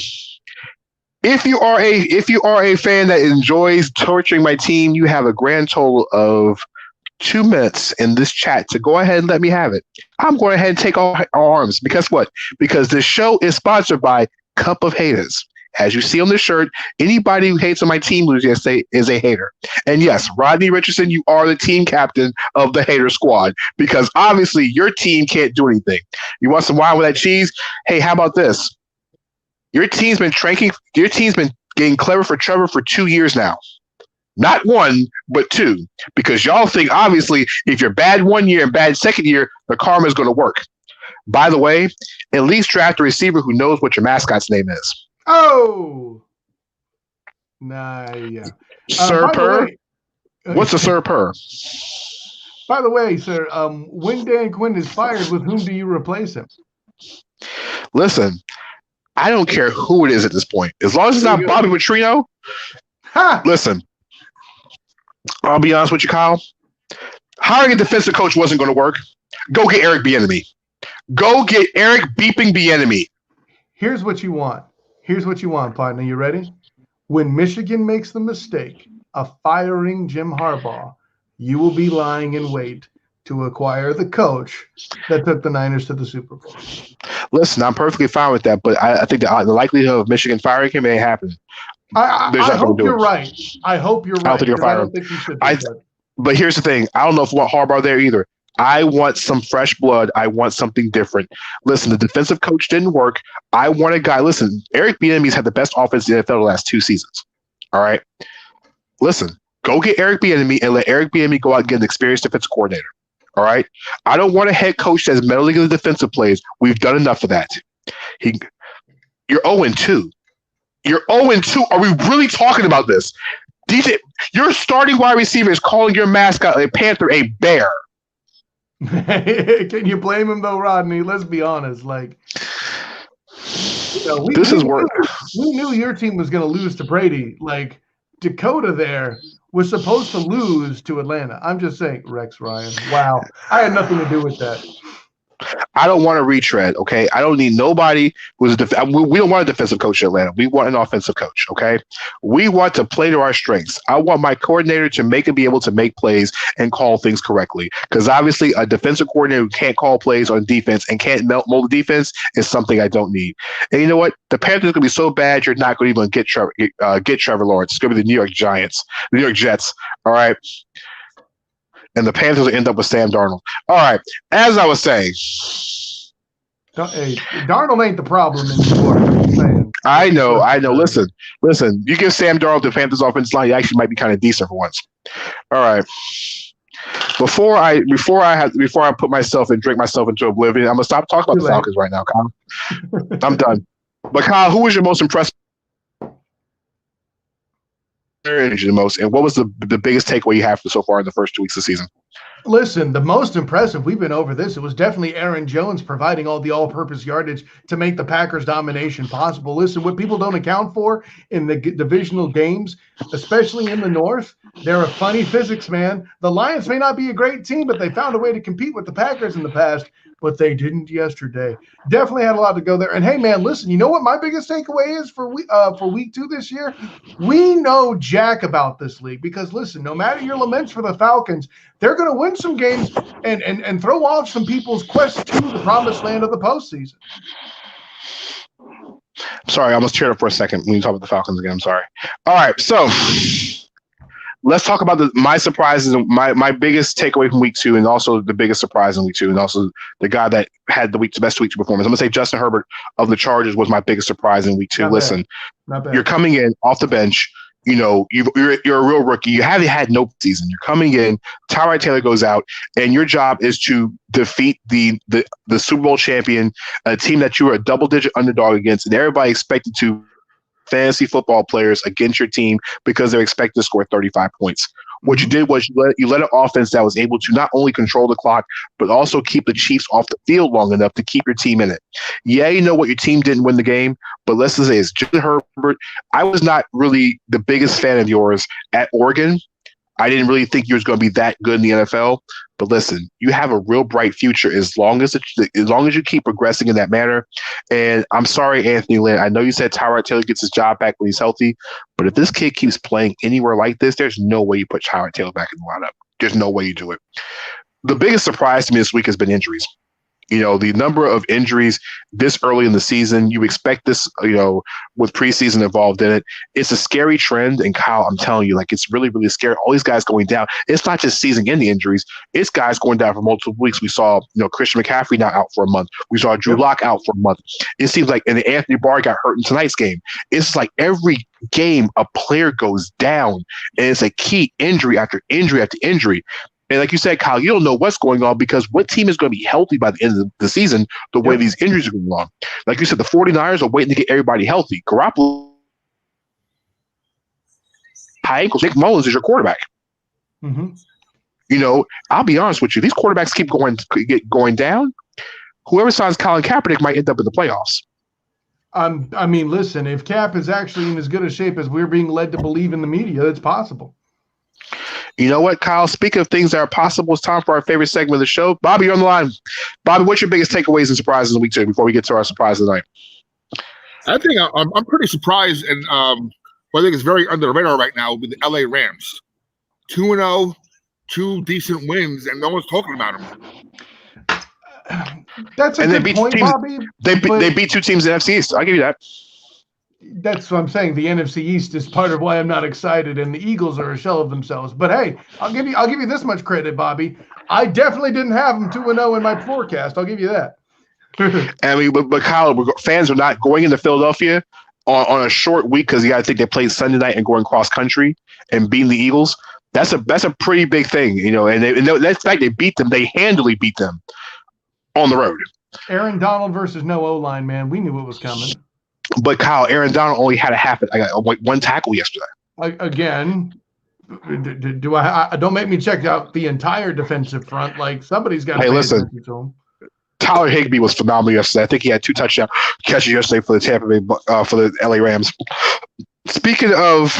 if you are a fan that enjoys torturing my team, you have a grand total of 2 minutes in this chat to go ahead and let me have it. I'm going ahead and take all arms because what? Because this show is sponsored by Cup of Haters. As you see on the shirt, anybody who hates on my team lose yesterday is a hater. And yes, Rodney Richardson, you are the team captain of the hater squad because obviously your team can't do anything. You want some wine with that cheese? Hey, how about this? Your team's been getting clever for Trevor for 2 years now. Not 1, but 2. Because y'all think, obviously, if you're bad 1 year and bad second year, the karma is going to work. By the way, at least draft a receiver who knows what your mascot's name is. Oh, nah, yeah. Sir Per? What's a Sir Per? By the way, sir, when Dan Quinn is fired, with whom do you replace him? Listen, I don't care who it is at this point. As long as it's not Bobby Petrino. Listen, I'll be honest with you, Kyle. Hiring a defensive coach wasn't going to work. Go get Eric Bieniemy. Go get Eric beeping Bieniemy. Here's what you want. Here's what you want, partner. You ready? When Michigan makes the mistake of firing Jim Harbaugh, you will be lying in wait to acquire the coach that took the Niners to the Super Bowl. Listen, I'm perfectly fine with that, but I think the likelihood of Michigan firing him ain't happening. I hope you're right. I hope you're right. I don't think you're firing. I don't think you should be. But here's the thing. I don't know if I want Harbaugh there either. I want some fresh blood. I want something different. Listen, the defensive coach didn't work. I want a guy. Listen, Eric Bieniemy's had the best offense in the NFL the last 2 seasons. All right? Listen, go get Eric Bieniemy and let Eric Bieniemy go out and get an experienced defensive coordinator. All right? I don't want a head coach that's meddling in the defensive plays. We've done enough of that. You're 0-2. You're 0-2. Are we really talking about this? DJ, your starting wide receiver is calling your mascot a panther a bear. Can you blame him though, Rodney? Let's be honest. Like, we knew your team was going to lose to Brady. Like, Dakota there was supposed to lose to Atlanta. I'm just saying, Rex Ryan. Wow, I had nothing to do with that. I don't want a retread, okay? I don't need nobody who's we don't want a defensive coach in Atlanta. We want an offensive coach, okay? We want to play to our strengths. I want my coordinator to be able to make plays and call things correctly. Because obviously a defensive coordinator who can't call plays on defense and can't mold the defense is something I don't need. And you know what? The Panthers are going to be so bad you're not going to even get Trevor Lawrence. It's going to be the New York Jets, all right? And the Panthers will end up with Sam Darnold. All right. As I was saying. Hey, Darnold ain't the problem in New York. I know. Listen. You give Sam Darnold the Panthers offensive line, he actually might be kind of decent for once. All right. Before I put myself and drink myself into oblivion, I'm gonna stop talking about the Falcons right now, Kyle. I'm done. But Kyle, who was your most impressive? The most, and what was the biggest takeaway you have so far in the first 2 weeks of the season? Listen, the most impressive, we've been over this, it was definitely Aaron Jones providing all the all-purpose yardage to make the Packers' domination possible. Listen, what people don't account for in the divisional games, especially in the North, they're a funny physics, man. The Lions may not be a great team, but they found a way to compete with the Packers in the past, but they didn't yesterday. Definitely had a lot to go there. And hey, man, listen, you know what my biggest takeaway is for week 2 this year? We know jack about this league because, listen, no matter your laments for the Falcons, they're going to win some games and throw off some people's quest to the promised land of the postseason. Sorry, I almost teared up for a second when you talk about the Falcons again. I'm sorry. All right, so let's talk about my surprises and my biggest takeaway from week 2 and also the biggest surprise in week 2 and also the guy that had the best week 2 performance. I'm going to say Justin Herbert of the Chargers was my biggest surprise in week 2. Listen, you're coming in off the bench. You know, you're a real rookie. You haven't had no season. You're coming in. Tyrod Taylor goes out, and your job is to defeat the Super Bowl champion, a team that you were a double-digit underdog against, and everybody expected to fantasy football players against your team because they're expected to score 35 points. What you did was you let an offense that was able to not only control the clock, but also keep the Chiefs off the field long enough to keep your team in it. Yeah, you know what? Your team didn't win the game, but let's just say it's Justin Herbert. I was not really the biggest fan of yours at Oregon. I didn't really think you was going to be that good in the NFL. But listen, you have a real bright future as long as you keep progressing in that manner. And I'm sorry, Anthony Lynn. I know you said Tyrod Taylor gets his job back when he's healthy, but if this kid keeps playing anywhere like this, there's no way you put Tyrod Taylor back in the lineup. There's no way you do it. The biggest surprise to me this week has been injuries. You know, the number of injuries this early in the season, you expect this, you know, with preseason involved in it. It's a scary trend. And Kyle, I'm telling you, like, it's really, really scary. All these guys going down. It's not just season-ending injuries. It's guys going down for multiple weeks. We saw, you know, Christian McCaffrey now out for a month. We saw Drew Lock out for a month. It seems like, and Anthony Barr got hurt in tonight's game. It's like every game a player goes down, and it's a key injury after injury after injury. And like you said, Kyle, you don't know what's going on because what team is going to be healthy by the end of the season the way these injuries are going along? Like you said, the 49ers are waiting to get everybody healthy. Garoppolo, high ankles. Nick Mullins is your quarterback. Mm-hmm. I'll be honest with you. These quarterbacks keep going down. Whoever signs Colin Kaepernick might end up in the playoffs. I mean, listen, if Cap is actually in as good a shape as we're being led to believe in the media, it's possible. You know what, Kyle? Speaking of things that are possible, it's time for our favorite segment of the show. Bobby, you're on the line. Bobby, what's your biggest takeaways and surprises in week 2 before we get to our surprise tonight? I think I'm pretty surprised, and what I think is very under the radar right now will be the LA Rams. 2-0, 2 decent wins, and no one's talking about them. That's a good point, Bobby. They beat 2 teams in the NFC East. I'll give you that. That's what I'm saying. The NFC East is part of why I'm not excited, and the Eagles are a shell of themselves. But hey, I'll give you this much credit, Bobby. I definitely didn't have them 2-0 in my forecast. I'll give you that. I mean, but Kyle, fans are not going into Philadelphia on a short week because you got to think they played Sunday night and going cross country and beating the Eagles. That's a pretty big thing, And that fact they beat them, they handily beat them on the road. Aaron Donald versus no O-line, man. We knew it was coming. But Kyle, Aaron Donald only had one tackle yesterday. Again, don't make me check out the entire defensive front. Like somebody's got to pay attention to him. Tyler Higbee was phenomenal yesterday. I think he had 2 touchdown catches yesterday for the Tampa Bay for the LA Rams. Speaking of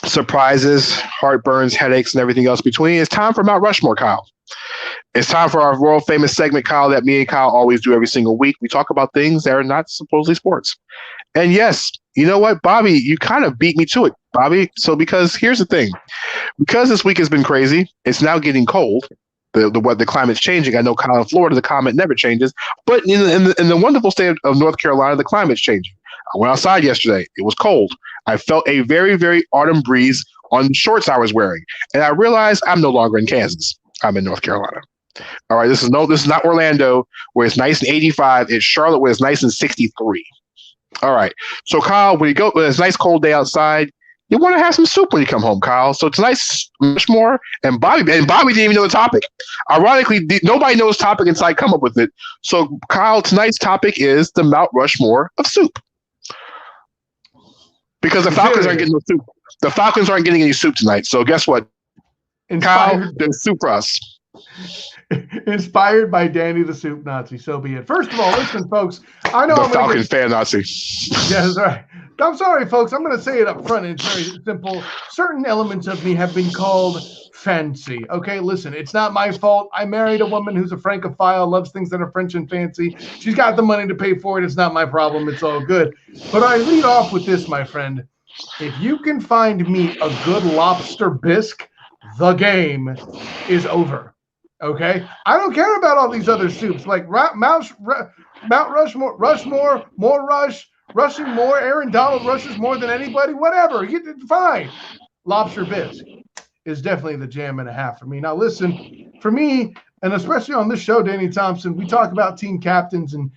surprises, heartburns, headaches, and everything else between, it's time for Mount Rushmore, Kyle. It's time for our world famous segment, Kyle, that me and Kyle always do every single week. We talk about things that are not supposedly sports. And yes, you know what, Bobby, you kind of beat me to it, Bobby. So because here's the thing, because this week has been crazy, it's now getting cold. The climate's changing. I know, Kyle, in Florida, the climate never changes. But in the wonderful state of North Carolina, the climate's changing. I went outside yesterday. It was cold. I felt a very, very autumn breeze on the shorts I was wearing. And I realized I'm no longer in Kansas. I'm in North Carolina. All right, this is not Orlando where it's nice and 85. It's Charlotte where it's nice and 63. All right. So Kyle, when it's a nice cold day outside, you want to have some soup when you come home, Kyle. So tonight's much more. And Bobby didn't even know the topic. Ironically, nobody knows topic until I come up with it. So Kyle, tonight's topic is the Mount Rushmore of soup. Because the Falcons aren't getting no soup. The Falcons aren't getting any soup tonight. So guess what? Kyle, there's soup for us. Inspired by Danny the Soup Nazi, so be it. First of all, listen, folks. I know the Falcon fan Nazi. Yeah, that's right. I'm sorry, folks. I'm going to say it up front. It's very simple. Certain elements of me have been called fancy. Okay, listen, it's not my fault. I married a woman who's a Francophile, loves things that are French and fancy. She's got the money to pay for it. It's not my problem. It's all good. But I lead off with this, my friend. If you can find me a good lobster bisque, the game is over. Okay, I don't care about all these other soups like Mount Rushmore, rushing more. Aaron Donald rushes more than anybody. Whatever, fine. Lobster bisque is definitely the jam and a half for me. Now, listen, for me, and especially on this show, Danny Thompson, we talk about team captains and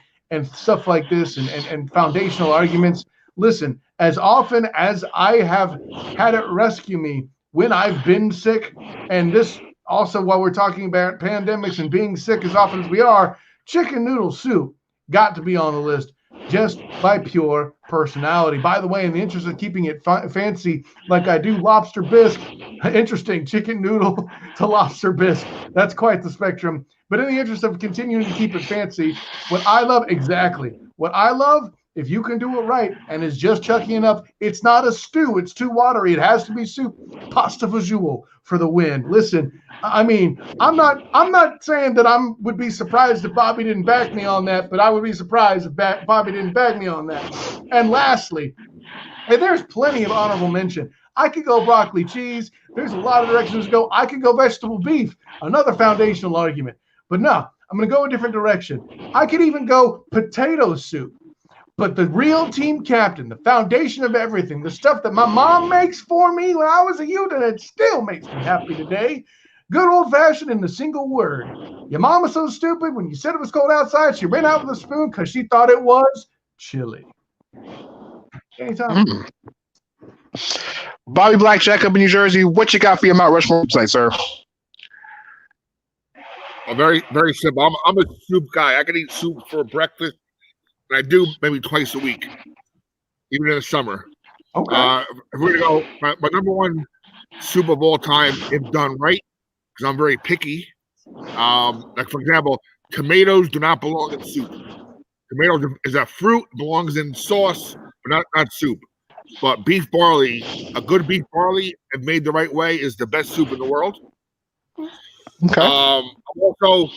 stuff like this and foundational arguments. Listen, as often as I have had it rescue me when I've been sick, and this. Also, while we're talking about pandemics and being sick as often as we are, chicken noodle soup got to be on the list just by pure personality. By the way, in the interest of keeping it fancy like I do, lobster bisque, interesting, chicken noodle to lobster bisque. That's quite the spectrum. But in the interest of continuing to keep it fancy, what I love, if you can do it right and is just chucking it up, it's not a stew. It's too watery. It has to be soup. Pasta visual for the win. Listen, I mean, I'm not saying that would be surprised if Bobby didn't back me on that, but I would be surprised if Bobby didn't back me on that. And lastly, and there's plenty of honorable mention. I could go broccoli cheese. There's a lot of directions to go. I could go vegetable beef. Another foundational argument. But no, I'm going to go a different direction. I could even go potato soup. But the real team captain, the foundation of everything, the stuff that my mom makes for me when I was a youth, and it still makes me happy today, good old-fashioned in the single word. Your mom was so stupid, when you said it was cold outside, she ran out with a spoon because she thought it was chili. Anytime. Bobby Blackjack up in New Jersey, what you got for your Mount Rushmore tonight, sir? Very, very simple. I'm a soup guy. I can eat soup for breakfast, and I do maybe twice a week, even in the summer. Okay. If we're gonna go, my number one soup of all time, if done right, because I'm very picky. Like for example, tomatoes do not belong in soup. Tomatoes is a fruit, belongs in sauce, but not soup. But beef barley, a good beef barley, if made the right way, is the best soup in the world. Okay. I'm also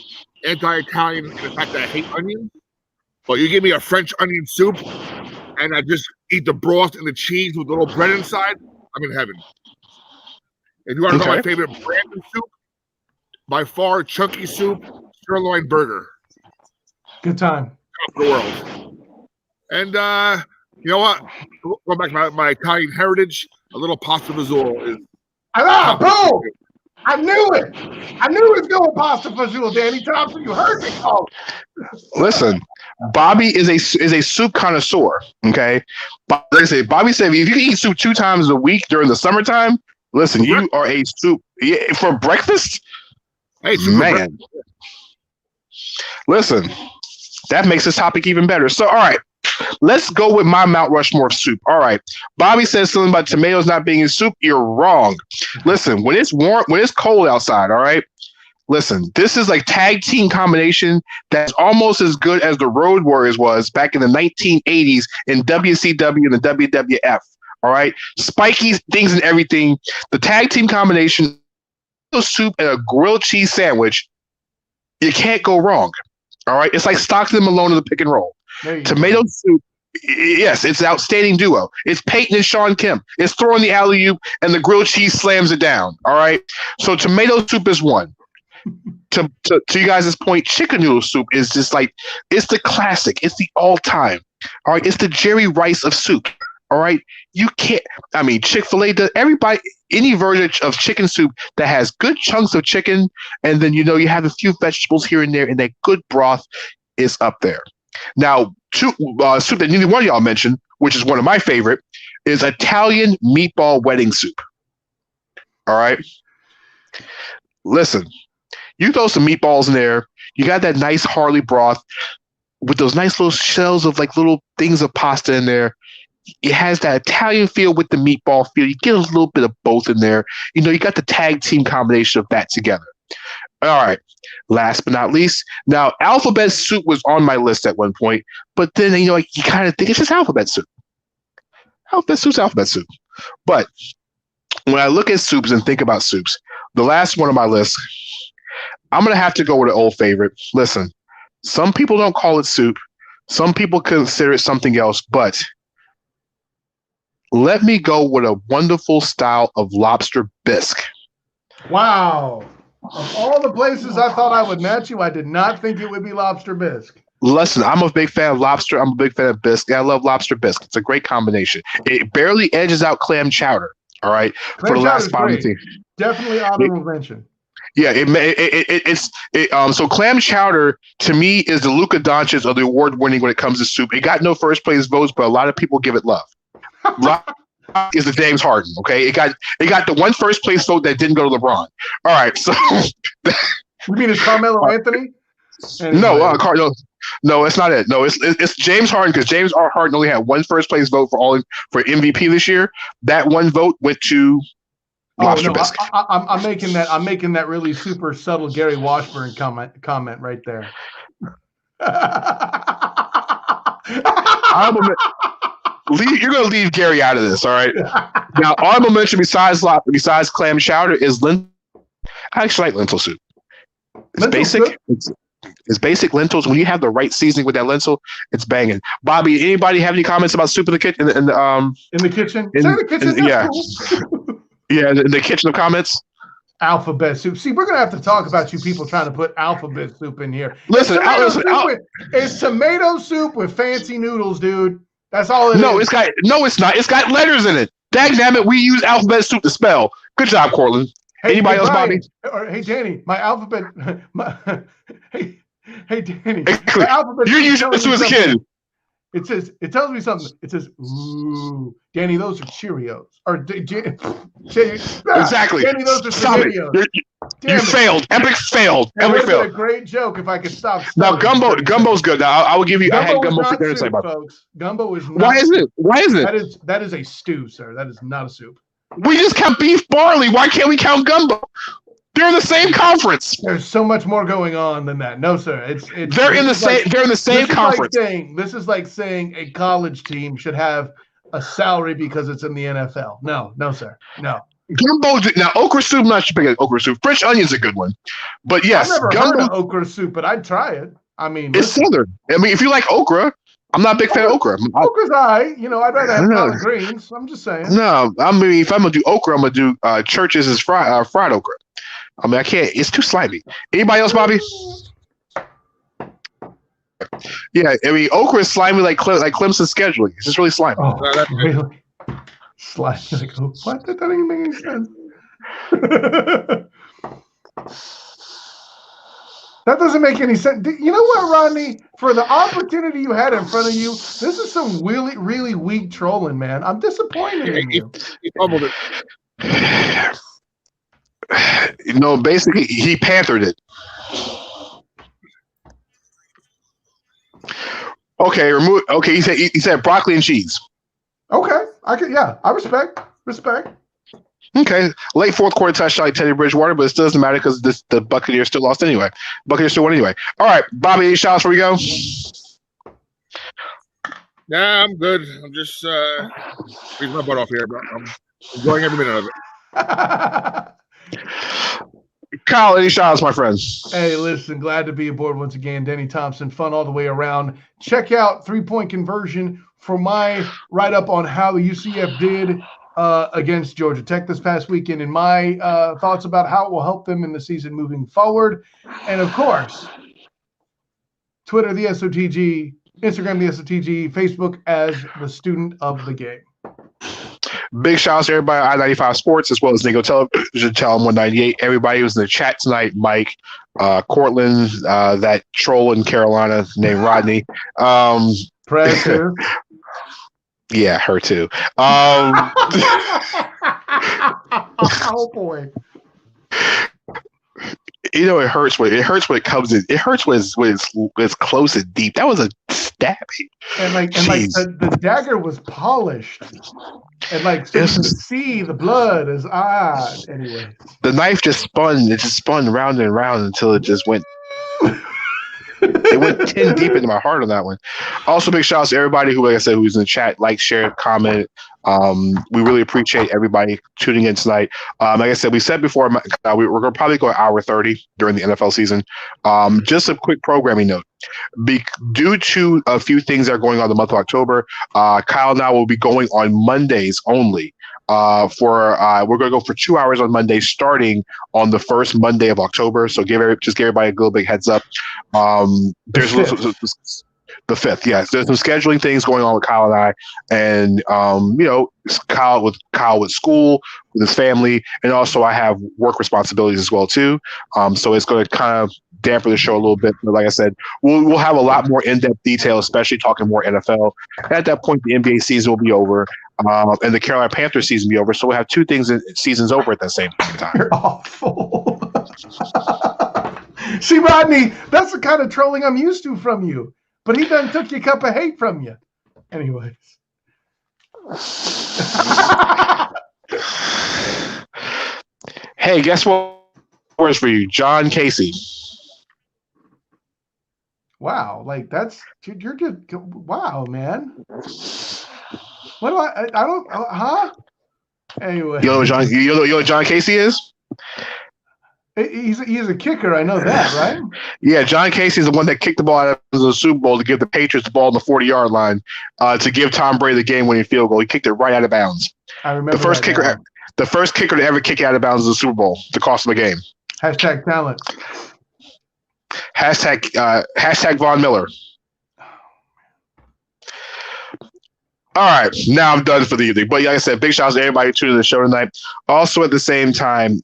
anti-Italian in the fact that I hate onions. But you give me a French onion soup, and I just eat the broth and the cheese with a little bread inside, I'm in heaven. If you want to know my favorite brand of soup, by far, Chunky Soup, sirloin burger. Good time. Top of the world. And you know what? Going back to my Italian heritage, a little pasta fazool is. Boom! I knew it. I knew it was going pasta fazool, Danny Thompson. You heard me call. Listen, Bobby is a soup connoisseur. Okay, but like I say, Bobby said if you can eat soup 2 times a week during the summertime, listen, you are a soup for breakfast. Hey, man. Listen, that makes this topic even better. So, all right, let's go with my Mount Rushmore of soup. All right, Bobby says something about tomatoes not being in soup. You're wrong. Listen, when it's warm, when it's cold outside, all right. Listen, this is like tag team combination that's almost as good as the Road Warriors was back in the 1980s in WCW and the WWF. All right, spiky things and everything. The tag team combination, soup and a grilled cheese sandwich, you can't go wrong. All right, it's like Stockton and Malone in the pick and roll. Tomato soup, yes, it's an outstanding duo. It's Peyton and Sean Kemp. It's throwing the alley-oop and the grilled cheese slams it down. All right, so tomato soup is one. To you guys' point, chicken noodle soup is just like, it's the classic. It's the all-time. All right, it's the Jerry Rice of soup. All right, you can't. I mean, Chick-fil-A does. Everybody, any version of chicken soup that has good chunks of chicken, and then you have a few vegetables here and there, and that good broth is up there. Now, soup that neither one of y'all mentioned, which is one of my favorite, is Italian meatball wedding soup. All right, listen. You throw some meatballs in there. You got that nice Harley broth with those nice little shells of like little things of pasta in there. It has that Italian feel with the meatball feel. You get a little bit of both in there. You got the tag team combination of that together. All right. Last but not least, now alphabet soup was on my list at one point, but then you kind of think it's just alphabet soup. Alphabet soup's alphabet soup. But when I look at soups and think about soups, the last one on my list, I'm going to have to go with an old favorite. Listen, some people don't call it soup. Some people consider it something else, but let me go with a wonderful style of lobster bisque. Wow. Of all the places I thought I would match you, I did not think it would be lobster bisque. Listen, I'm a big fan of lobster. I'm a big fan of bisque. I love lobster bisque. It's a great combination. It barely edges out clam chowder. All right. Clam for the last spot. Definitely honorable mention. Yeah, so clam chowder to me is the Luka Doncic of the award winning when it comes to soup. It got no first place votes, but a lot of people give it love. Is the James Harden? Okay, it got the one first place vote that didn't go to LeBron. All right, so you mean it's Carmelo Anthony? No, it's not it. No, it's James Harden because James Harden only had one first place vote for MVP this year. That one vote went to. I'm making that really super subtle Gary Washburn comment right there. You're going to leave Gary out of this, all right? Now, honorable mention besides clam chowder is lentil. I actually like lentil soup. It's basic. It's basic lentils. When you have the right seasoning with that lentil, it's banging. Bobby, anybody have any comments about soup in the kitchen? In the kitchen? Yeah. Yeah, in the kitchen of comments. Alphabet soup. See, we're gonna have to talk about you people trying to put alphabet soup in here. Listen, it's tomato soup with fancy noodles, dude. That's all it is. No, it's not. It's got letters in it. Dagnabbit, we use alphabet soup to spell. Good job, Cortland. Anybody else, Bobby? Hey, Danny, my alphabet. Hey, Danny. You used this as a kid. It tells me something. It says, ooh, Danny, those are Cheerios. Or Exactly. Danny, those are Stop Spaghettios. it. You failed. Epic failed. That would Epic have been a failed. great joke if I could stop. Now gumbo's good. Now I will give you. I had Gumbo is gumbo for not dinner soup, tonight. folks. Gumbo is not. Why isn't it? Why isn't it? That is a stew, sir. That is not a soup. We just count beef barley. Why can't we count gumbo? They're in the same conference. There's so much more going on than that. No, sir. They're in the same conference. This is like saying a college team should have a salary because it's in the NFL. No, sir. No. Gumbo. Now, okra soup. I'm not big at okra soup. French onion's a good one, but yes, I've never heard of okra soup, but I'd try it. I mean, it's southern. I mean, if you like okra, I'm not a big fan of okra. Okra's alright. I'd rather have collard greens. I'm just saying. No, I mean, if I'm gonna do okra, I'm gonna do Church's fried okra. I mean, I can't. It's too slimy. Anybody else, Bobby? Yeah, I mean, okra is slimy like Clemson's scheduling. It's just really slimy. Oh, really? Slimy like what? That doesn't even make any sense. That doesn't make any sense. You know what, Rodney? For the opportunity you had in front of you, this is some really, really weak trolling, man. I'm disappointed in you. He fumbled it. Basically, he panthered it. Okay, Okay, he said broccoli and cheese. Okay, I respect. Okay, late fourth quarter touchdown like Teddy Bridgewater, but it still doesn't matter because the Buccaneers still lost anyway. Buccaneers still won anyway. All right, Bobby, any shots before we go? Nah, I'm good. I'm just reading my butt off here, but I'm enjoying every minute of it. Kyle, any shots, my friend? Hey, listen, glad to be aboard once again. Denny Thompson, fun all the way around. Check out 3-point conversion for my write-up on how UCF did against Georgia Tech this past weekend and my thoughts about how it will help them in the season moving forward. And, of course, Twitter, the SOTG, Instagram, the SOTG, Facebook as the student of the game. Big shout out to everybody at I-95 Sports as well as Nico Television, Channel 198. Everybody who was in the chat tonight, Mike, Cortland, that troll in Carolina named Rodney. Pressure. Yeah, her too. Oh, boy. It hurts when it comes in. It hurts when it's close and deep. That was a stabbing. And the dagger was polished. And so you can see the blood is anyway. The knife just spun. It just spun round and round until it just went. It went 10 deep into my heart on that one. Also, big shout out to everybody who, like I said, who's in the chat, like, share, comment. We really appreciate everybody tuning in tonight. Like I said, we said before, we're going to probably go an hour 30 during the NFL season. Just a quick programming note. Due to a few things that are going on in the month of October, Kyle and I will be going on Mondays only. We're going to go for 2 hours on Monday, starting on the first Monday of October. So give everybody a little big heads up. There's the 5th, yes. There's some scheduling things going on with Kyle and I, and Kyle with school, with his family, and also I have work responsibilities as well too. So it's going to kind of dampen the show a little bit. But like I said, we'll have a lot more in-depth detail, especially talking more NFL. And at that point, the NBA season will be over, and the Carolina Panthers season will be over. So we'll have two seasons over at the same time. You're awful. See, Rodney, that's the kind of trolling I'm used to from you. But he done took your cup of hate from you. Anyways. Hey, guess what? Works for you, John Casey. Wow, you're just wow, man. What do I don't huh? Anyway. You know what John Casey is? He's a kicker. I know that, right? Yeah, John Casey is the one that kicked the ball out of the Super Bowl to give the Patriots the ball on the 40-yard line to give Tom Brady the game-winning field goal. He kicked it right out of bounds. I remember the first kicker to ever kick out of bounds in the Super Bowl to cost him a game. Hashtag talent. Hashtag Von Miller. All right, now I'm done for the evening. But like I said, big shout out to everybody tuning in the show tonight. Also, at the same time,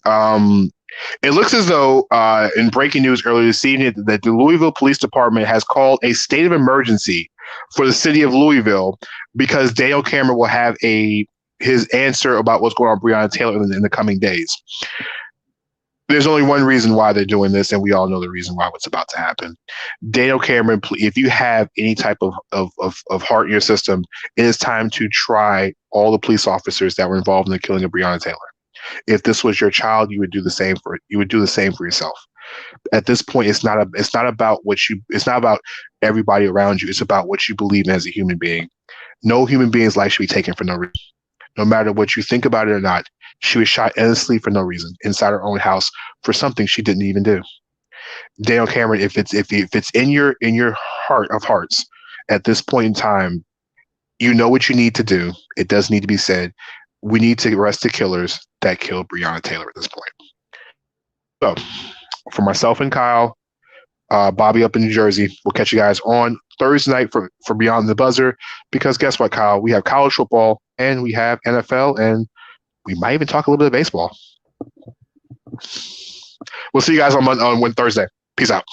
It looks as though, in breaking news earlier this evening, that the Louisville Police Department has called a state of emergency for the city of Louisville because Daniel Cameron will have his answer about what's going on with Breonna Taylor in the coming days. There's only one reason why they're doing this, and we all know the reason why what's about to happen. Daniel Cameron, if you have any type of heart in your system, it is time to try all the police officers that were involved in the killing of Breonna Taylor. If this was your child, you would do the same for yourself. At this point, it's not about everybody around you. It's about what you believe in as a human being. No human being's life should be taken for no reason. No matter what you think about it or not, she was shot endlessly for no reason inside her own house for something she didn't even do. Daniel Cameron, if it's in your heart of hearts at this point in time, you know what you need to do. It does need to be said. We need to arrest the killers that killed Breonna Taylor at this point. So, for myself and Kyle, Bobby up in New Jersey, we'll catch you guys on Thursday night for Beyond the Buzzer, because guess what, Kyle? We have college football and we have NFL, and we might even talk a little bit of baseball. We'll see you guys on Thursday. Peace out.